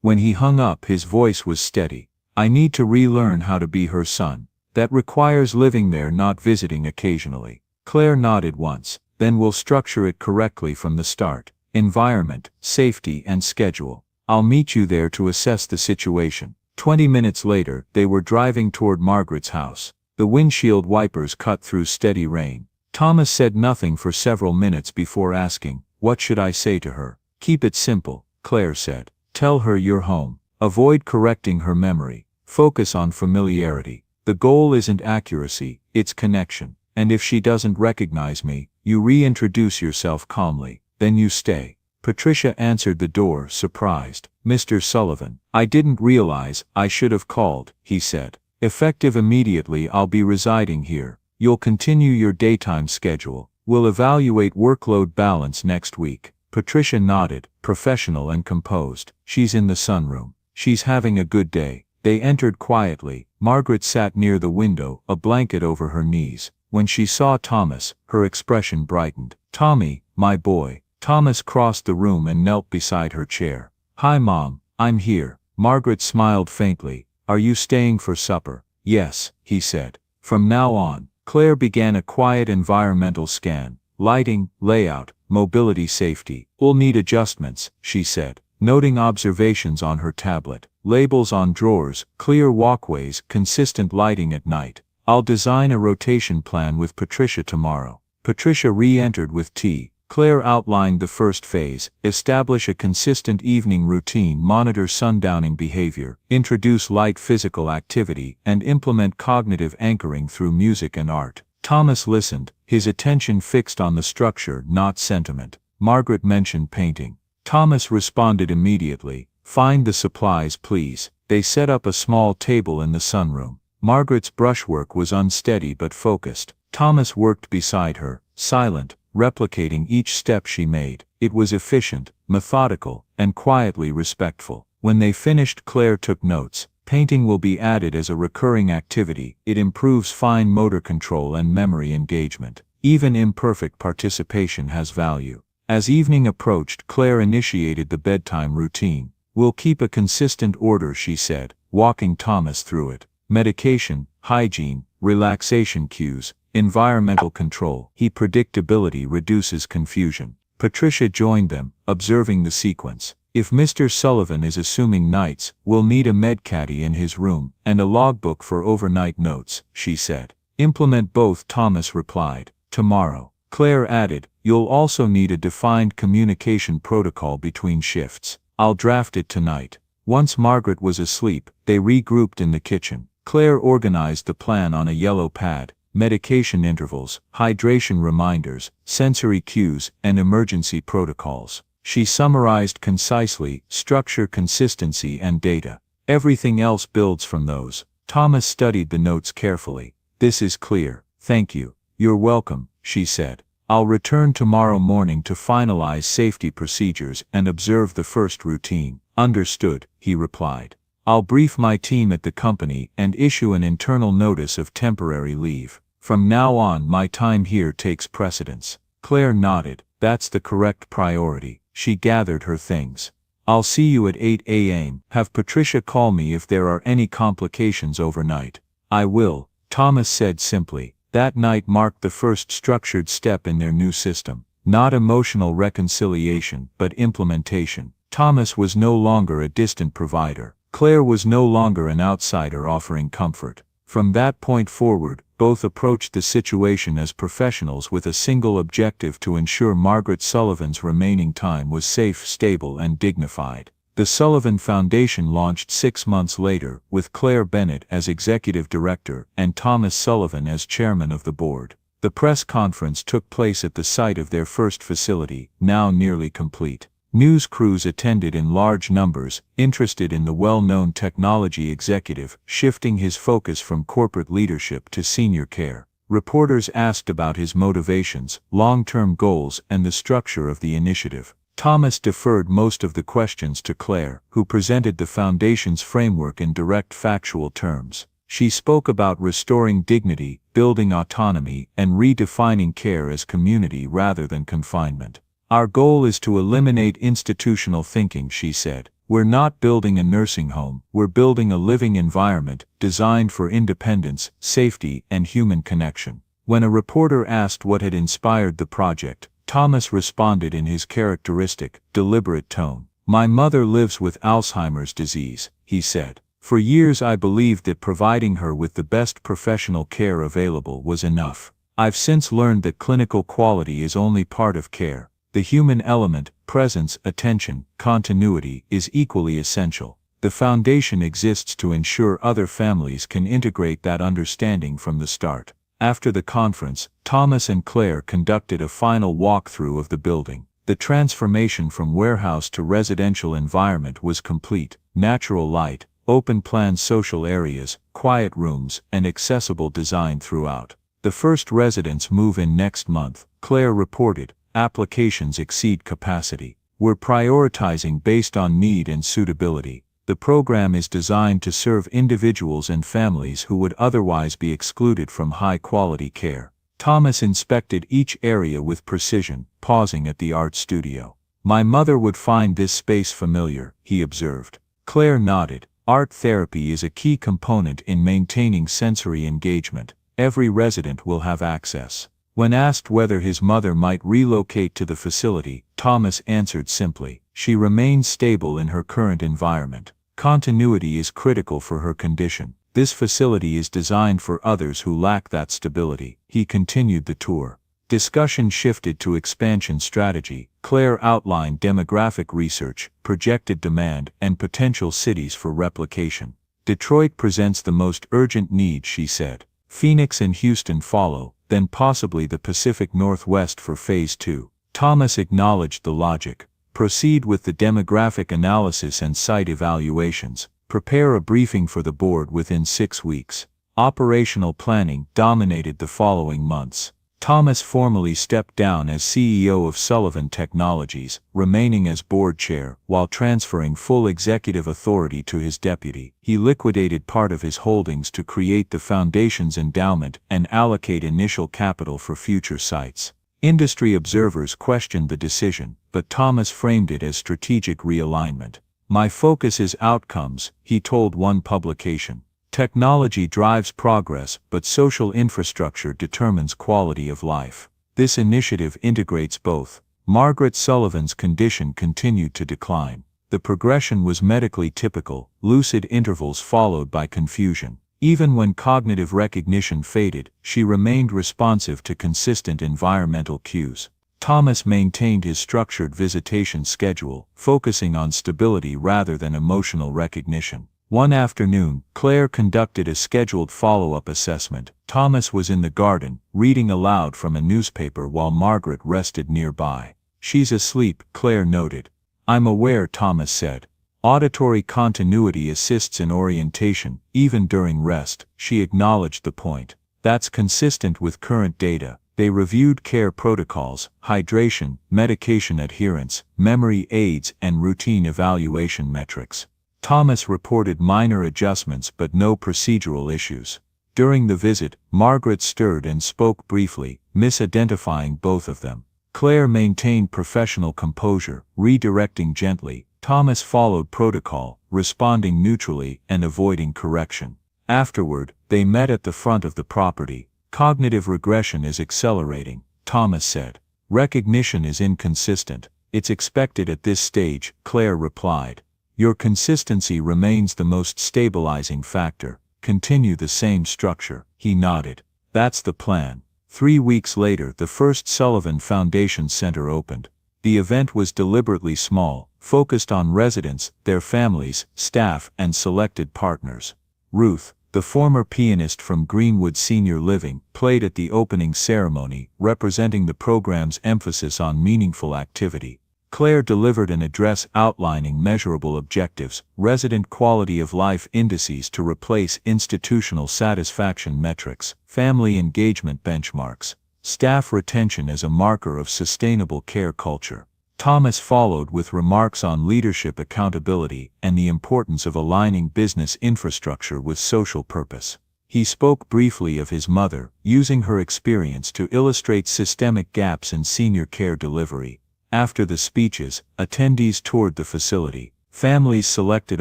When he hung up, his voice was steady. I need to relearn how to be her son. That requires living there, not visiting occasionally. Claire nodded once. Then we'll structure it correctly from the start. Environment, safety, and schedule. I'll meet you there to assess the situation. 20 minutes later, they were driving toward Margaret's house. The windshield wipers cut through steady rain. Thomas said nothing for several minutes before asking, what should I say to her? Keep it simple, Claire said. Tell her you're home. Avoid correcting her memory. Focus on familiarity. The goal isn't accuracy, it's connection. And if she doesn't recognize me, you reintroduce yourself calmly. Then you stay. Patricia answered the door, surprised. Mr. Sullivan, I didn't realize I should have called, he said. Effective immediately, I'll be residing here. You'll continue your daytime schedule. We'll evaluate workload balance next week. Patricia nodded, professional and composed. She's in the sunroom. She's having a good day. They entered quietly. Margaret sat near the window, a blanket over her knees. When she saw Thomas, her expression brightened. Tommy, my boy. Thomas crossed the room and knelt beside her chair. Hi Mom, I'm here. Margaret smiled faintly. Are you staying for supper? Yes, he said. From now on, Claire began a quiet environmental scan. Lighting, layout, mobility, safety. We'll need adjustments, she said, noting observations on her tablet. Labels on drawers, clear walkways, consistent lighting at night. I'll design a rotation plan with Patricia tomorrow. Patricia re-entered with tea. Claire outlined the first phase: establish a consistent evening routine, monitor sundowning behavior, introduce light physical activity, and implement cognitive anchoring through music and art. Thomas listened, his attention fixed on the structure, not sentiment. Margaret mentioned painting. Thomas responded immediately. Find the supplies, please. They set up a small table in the sunroom. Margaret's brushwork was unsteady but focused. Thomas worked beside her, silent, replicating each step she made. It was efficient, methodical, and quietly respectful. When they finished, Claire took notes. Painting will be added as a recurring activity. It improves fine motor control and memory engagement. Even imperfect participation has value. As evening approached, Claire initiated the bedtime routine. We'll keep a consistent order, she said, walking Thomas through it. Medication, hygiene, relaxation cues, environmental control. Predictability reduces confusion. Patricia joined them, observing the sequence. If Mr. Sullivan is assuming nights, we'll need a medcaddy in his room, and a logbook for overnight notes, she said. Implement both, Thomas replied. Tomorrow. Claire added, "You'll also need a defined communication protocol between shifts. I'll draft it tonight." Once Margaret was asleep, they regrouped in the kitchen. Claire organized the plan on a yellow pad: medication intervals, hydration reminders, sensory cues, and emergency protocols. She summarized concisely: structure, consistency, and data. Everything else builds from those. Thomas studied the notes carefully. "This is clear. Thank you." "You're welcome," she said. "I'll return tomorrow morning to finalize safety procedures and observe the first routine." "Understood," he replied. "I'll brief my team at the company and issue an internal notice of temporary leave. From now on, my time here takes precedence." Claire nodded. "That's the correct priority." She gathered her things. "I'll see you at 8 a.m. Have Patricia call me if there are any complications overnight." "I will," Thomas said simply. That night marked the first structured step in their new system. Not emotional reconciliation, but implementation. Thomas was no longer a distant provider. Claire was no longer an outsider offering comfort. From that point forward, both approached the situation as professionals with a single objective: to ensure Margaret Sullivan's remaining time was safe, stable, and dignified. The Sullivan Foundation launched 6 months later, with Claire Bennett as executive director and Thomas Sullivan as chairman of the board. The press conference took place at the site of their first facility, now nearly complete. News crews attended in large numbers, interested in the well-known technology executive, shifting his focus from corporate leadership to senior care. Reporters asked about his motivations, long-term goals, and the structure of the initiative. Thomas deferred most of the questions to Claire, who presented the foundation's framework in direct factual terms. She spoke about restoring dignity, building autonomy, and redefining care as community rather than confinement. "Our goal is to eliminate institutional thinking," she said. "We're not building a nursing home, we're building a living environment, designed for independence, safety, and human connection." When a reporter asked what had inspired the project, Thomas responded in his characteristic, deliberate tone. "My mother lives with Alzheimer's disease," he said. "For years I believed that providing her with the best professional care available was enough. I've since learned that clinical quality is only part of care. The human element, presence, attention, continuity, is equally essential. The foundation exists to ensure other families can integrate that understanding from the start." After the conference, Thomas and Claire conducted a final walkthrough of the building. The transformation from warehouse to residential environment was complete. Natural light, open-plan social areas, quiet rooms, and accessible design throughout. "The first residents move in next month," Claire reported. "Applications exceed capacity. We're prioritizing based on need and suitability. The program is designed to serve individuals and families who would otherwise be excluded from high-quality care." Thomas inspected each area with precision, pausing at the art studio. "My mother would find this space familiar," he observed. Claire nodded. "Art therapy is a key component in maintaining sensory engagement. Every resident will have access." When asked whether his mother might relocate to the facility, Thomas answered simply, "She remains stable in her current environment. Continuity is critical for her condition. This facility is designed for others who lack that stability." He continued the tour. Discussion shifted to expansion strategy. Claire outlined demographic research, projected demand, and potential cities for replication. "Detroit presents the most urgent need," she said. "Phoenix and Houston follow, then possibly the Pacific Northwest for Phase 2. Thomas acknowledged the logic. "Proceed with the demographic analysis and site evaluations. Prepare a briefing for the board within 6 weeks." Operational planning dominated the following months. Thomas formally stepped down as CEO of Sullivan Technologies, remaining as board chair, while transferring full executive authority to his deputy. He liquidated part of his holdings to create the foundation's endowment and allocate initial capital for future sites. Industry observers questioned the decision, but Thomas framed it as strategic realignment. "My focus is outcomes," he told one publication. "Technology drives progress, but social infrastructure determines quality of life." This initiative integrates both. Margaret Sullivan's condition continued to decline. The progression was medically typical, lucid intervals followed by confusion. Even when cognitive recognition faded, she remained responsive to consistent environmental cues. Thomas maintained his structured visitation schedule, focusing on stability rather than emotional recognition. One afternoon, Claire conducted a scheduled follow-up assessment. Thomas was in the garden, reading aloud from a newspaper while Margaret rested nearby. "She's asleep," Claire noted. "I'm aware," Thomas said. "Auditory continuity assists in orientation, even during rest." She acknowledged the point. "That's consistent with current data." They reviewed care protocols, hydration, medication adherence, memory aids, and routine evaluation metrics. Thomas reported minor adjustments but no procedural issues. During the visit, Margaret stirred and spoke briefly, misidentifying both of them. Claire maintained professional composure, redirecting gently. Thomas followed protocol, responding neutrally and avoiding correction. Afterward, they met at the front of the property. "Cognitive regression is accelerating," Thomas said. "Recognition is inconsistent. It's expected at this stage," Claire replied. "Your consistency remains the most stabilizing factor. Continue the same structure." He nodded. "That's the plan." 3 weeks later, the first Sullivan Foundation Center opened. The event was deliberately small, focused on residents, their families, staff, and selected partners. Ruth, the former pianist from Greenwood Senior Living, played at the opening ceremony, representing the program's emphasis on meaningful activity. Claire delivered an address outlining measurable objectives, resident quality of life indices to replace institutional satisfaction metrics, family engagement benchmarks, staff retention as a marker of sustainable care culture. Thomas followed with remarks on leadership accountability and the importance of aligning business infrastructure with social purpose. He spoke briefly of his mother, using her experience to illustrate systemic gaps in senior care delivery. After the speeches, attendees toured the facility. Families selected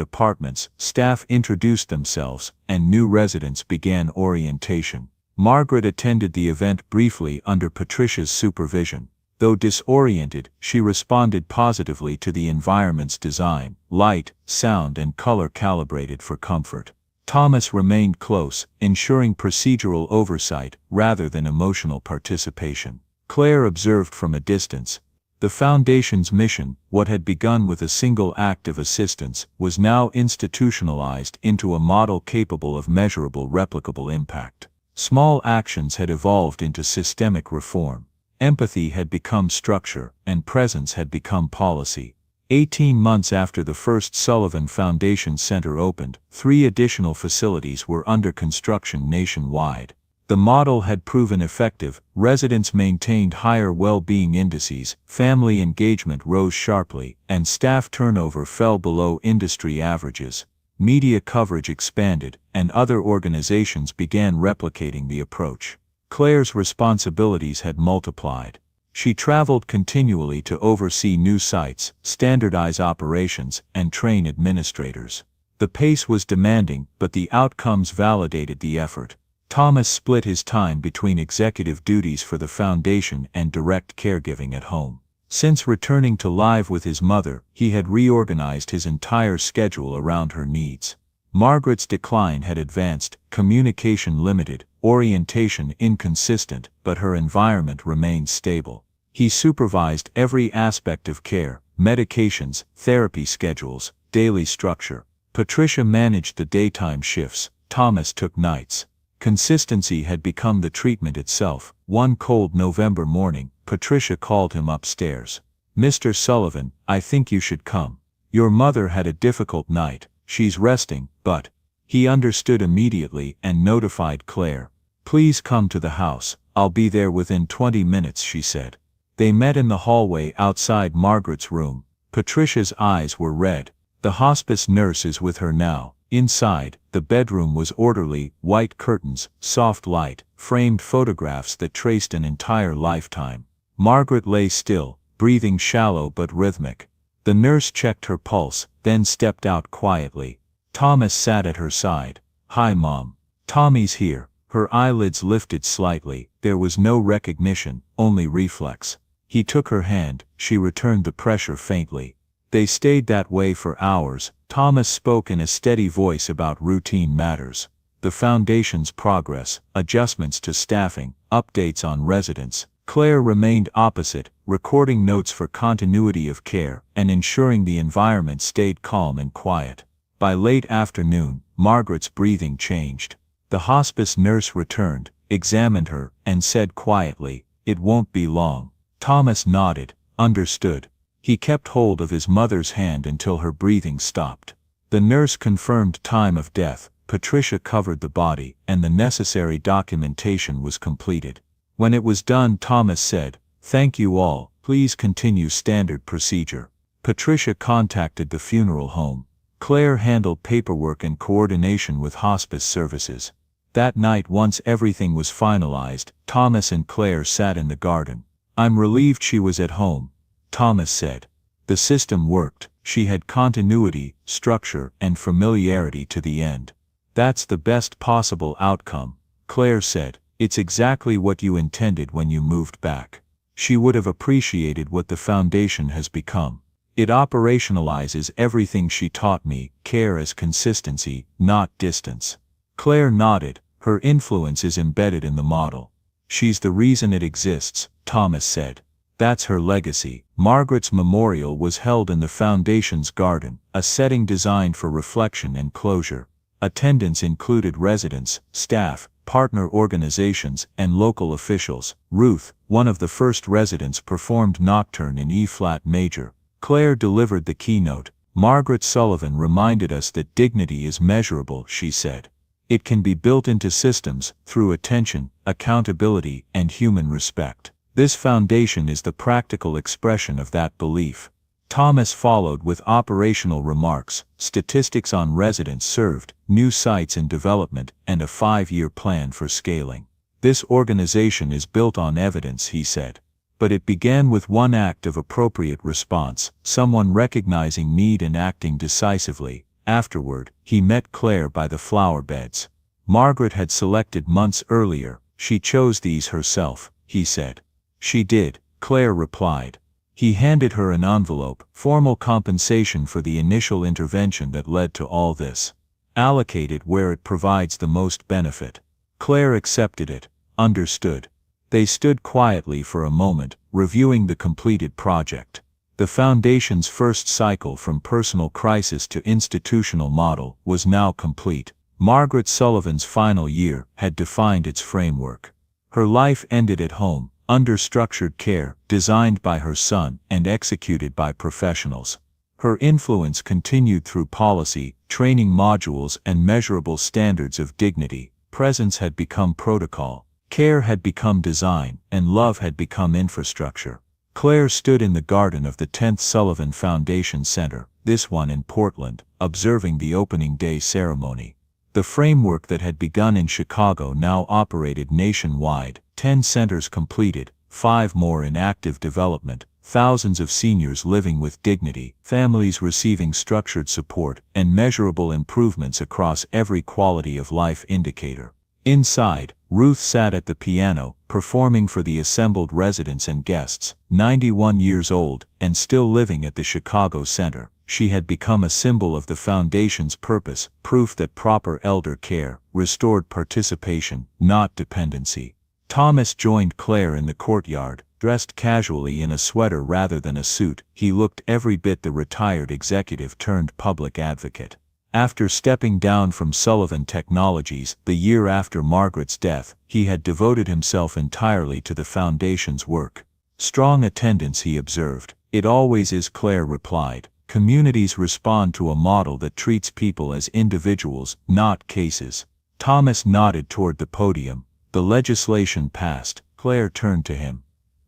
apartments, staff introduced themselves, and new residents began orientation. Margaret attended the event briefly under Patricia's supervision. Though disoriented, she responded positively to the environment's design, light, sound, and color calibrated for comfort. Thomas remained close, ensuring procedural oversight rather than emotional participation. Claire observed from a distance. The Foundation's mission, what had begun with a single act of assistance, was now institutionalized into a model capable of measurable, replicable impact. Small actions had evolved into systemic reform. Empathy had become structure, and presence had become policy. 18 months after the first Sullivan Foundation Center opened, 3 additional facilities were under construction nationwide. The model had proven effective, residents maintained higher well-being indices, family engagement rose sharply, and staff turnover fell below industry averages. Media coverage expanded, and other organizations began replicating the approach. Claire's responsibilities had multiplied. She traveled continually to oversee new sites, standardize operations, and train administrators. The pace was demanding, but the outcomes validated the effort. Thomas split his time between executive duties for the foundation and direct caregiving at home. Since returning to live with his mother, he had reorganized his entire schedule around her needs. Margaret's decline had advanced, communication limited, orientation inconsistent, but her environment remained stable. He supervised every aspect of care, medications, therapy schedules, daily structure. Patricia managed the daytime shifts, Thomas took nights. Consistency had become the treatment itself. One cold November morning, Patricia called him upstairs. "Mr. Sullivan, I think you should come. Your mother had a difficult night. She's resting, but..." He understood immediately and notified Claire. "Please come to the house. I'll be there within 20 minutes," she said. They met in the hallway outside Margaret's room. Patricia's eyes were red. The hospice nurse is with her now. Inside, the bedroom was orderly, white curtains, soft light, framed photographs that traced an entire lifetime. Margaret lay still, breathing shallow but rhythmic. The nurse checked her pulse, then stepped out quietly. Thomas sat at her side. "Hi, Mom. Tommy's here." Her eyelids lifted slightly. There was no recognition, only reflex. He took her hand. She returned the pressure faintly. They stayed that way for hours. Thomas spoke in a steady voice about routine matters. the foundation's progress, adjustments to staffing, updates on residents. Claire remained opposite, recording notes for continuity of care and ensuring the environment stayed calm and quiet. By late afternoon, Margaret's breathing changed. The hospice nurse returned, examined her, and said quietly, "It won't be long." Thomas nodded, understood. He kept hold of his mother's hand until her breathing stopped. The nurse confirmed time of death, Patricia covered the body, and the necessary documentation was completed. When it was done, Thomas said, "Thank you all, please continue standard procedure." Patricia contacted the funeral home. Claire handled paperwork and coordination with hospice services. That night, once everything was finalized, Thomas and Claire sat in the garden. "I'm relieved she was at home," Thomas said. The system worked. She had continuity, structure, and familiarity to the end. "That's the best possible outcome," Claire said. "It's exactly what you intended when you moved back." She would have appreciated what the foundation has become. "It operationalizes everything she taught me, care as consistency, not distance." Claire nodded. "Her influence is embedded in the model. She's the reason it exists," Thomas said. "That's her legacy." Margaret's memorial was held in the foundation's garden, a setting designed for reflection and closure. Attendance included residents, staff, partner organizations, and local officials. Ruth, one of the first residents, performed Nocturne in E-flat major. Claire delivered the keynote. Margaret Sullivan reminded us that dignity is measurable, she said. It can be built into systems, through attention, accountability, and human respect. This foundation is the practical expression of that belief. Thomas followed with operational remarks, statistics on residents served, new sites in development, and a 5-year plan for scaling. "This organization is built on evidence," he said. But it began with one act of appropriate response, someone recognizing need and acting decisively. Afterward, he met Claire by the flower beds. Margaret had selected months earlier. "She chose these herself," he said. "She did," Claire replied. He handed her an envelope, formal compensation for the initial intervention that led to all this. "Allocate it where it provides the most benefit." Claire accepted it, understood. They stood quietly for a moment, reviewing the completed project. The foundation's first cycle from personal crisis to institutional model was now complete. Margaret Sullivan's final year had defined its framework. Her life ended at home, under structured care, designed by her son and executed by professionals. Her influence continued through policy, training modules, and measurable standards of dignity. Presence had become protocol, care had become design, and love had become infrastructure. Claire stood in the garden of the 10th Sullivan Foundation Center, this one in Portland, observing the opening day ceremony. The framework that had begun in Chicago now operated nationwide, 10 centers completed, 5 more in active development, thousands of seniors living with dignity, families receiving structured support, and measurable improvements across every quality of life indicator. Inside, Ruth sat at the piano, performing for the assembled residents and guests. 91 years old, and still living at the Chicago Center, she had become a symbol of the foundation's purpose, proof that proper elder care restored participation, not dependency. Thomas joined Claire in the courtyard, dressed casually in a sweater rather than a suit. He looked every bit the retired executive turned public advocate. After stepping down from Sullivan Technologies the year after Margaret's death, he had devoted himself entirely to the foundation's work. "Strong attendance," he observed. "It always is," Claire replied. "Communities respond to a model that treats people as individuals, not cases." Thomas nodded toward the podium. The legislation passed. Claire turned to him.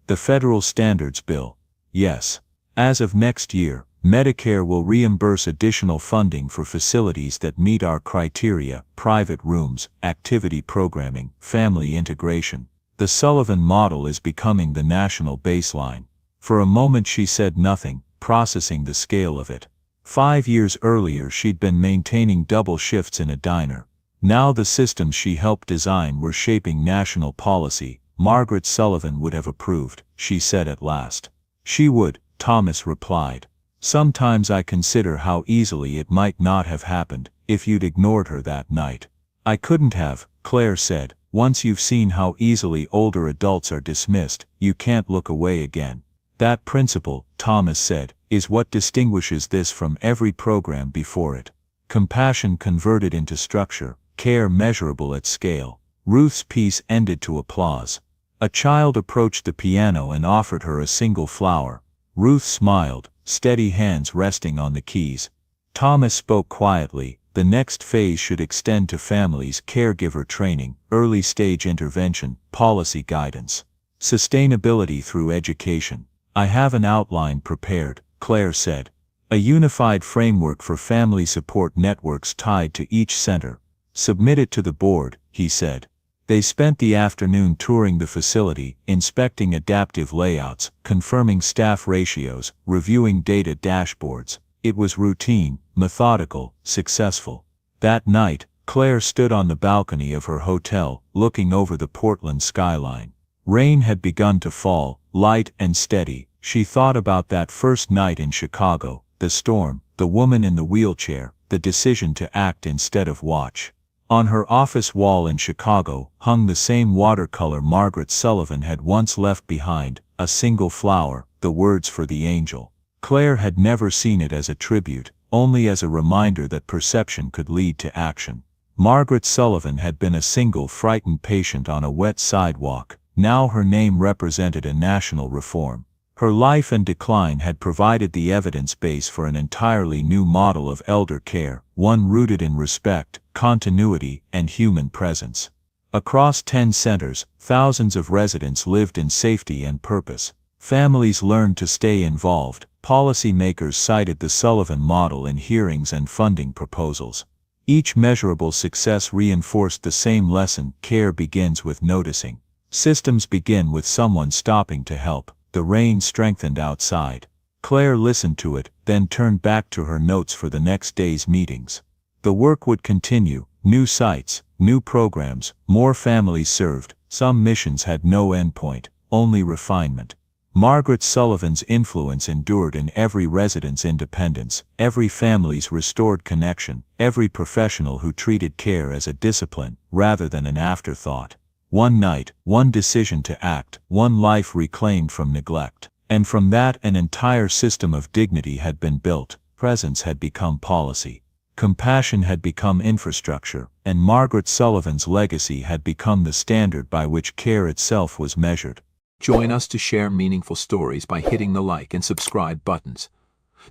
"The federal standards bill?" "Yes. As of next year, Medicare will reimburse additional funding for facilities that meet our criteria: private rooms, activity programming, family integration. The Sullivan model is becoming the national baseline." For a moment she said nothing, processing the scale of it. 5 years earlier she'd been maintaining double shifts in a diner. Now the systems she helped design were shaping national policy. "Margaret Sullivan would have approved," she said at last. "She would," Thomas replied. "Sometimes I consider how easily it might not have happened, if you'd ignored her that night." I couldn't have, Claire said. Once you've seen how easily older adults are dismissed, you can't look away again. That principle, Thomas said, is what distinguishes this from every program before it. Compassion converted into structure, care measurable at scale. Ruth's piece ended to applause. A child approached the piano and offered her a single flower. Ruth smiled, steady hands resting on the keys. Thomas spoke quietly. The next phase should extend to families, caregiver training, early-stage intervention, policy guidance. Sustainability through education. I have an outline prepared, Claire said. A unified framework for family support networks tied to each center. Submit it to the board, he said. They spent the afternoon touring the facility, inspecting adaptive layouts, confirming staff ratios, reviewing data dashboards. It was routine, methodical, successful. That night, Claire stood on the balcony of her hotel, looking over the Portland skyline. Rain had begun to fall, light and steady. She thought about that first night in Chicago, the storm, the woman in the wheelchair, the decision to act instead of watch. On her office wall in Chicago hung the same watercolor Margaret Sullivan had once left behind, a single flower, the words for the angel. Claire had never seen it as a tribute, only as a reminder that perception could lead to action. Margaret Sullivan had been a single frightened patient on a wet sidewalk. Now her name represented a national reform. Her life and decline had provided the evidence base for an entirely new model of elder care, one rooted in respect, continuity, and human presence. Across 10 centers, thousands of residents lived in safety and purpose. Families learned to stay involved. Policymakers cited the Sullivan model in hearings and funding proposals. Each measurable success reinforced the same lesson: care begins with noticing. Systems begin with someone stopping to help. The rain strengthened outside. Claire listened to it, then turned back to her notes for the next day's meetings. The work would continue: new sites, new programs, more families served. Some missions had no endpoint, only refinement. Margaret Sullivan's influence endured in every resident's independence, every family's restored connection, every professional who treated care as a discipline rather than an afterthought. One night, one decision to act, one life reclaimed from neglect. And from that an entire system of dignity had been built. Presence had become policy. Compassion had become infrastructure, and Margaret Sullivan's legacy had become the standard by which care itself was measured. Join us to share meaningful stories by hitting the like and subscribe buttons.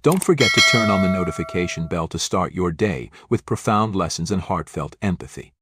Don't forget to turn on the notification bell to start your day with profound lessons and heartfelt empathy.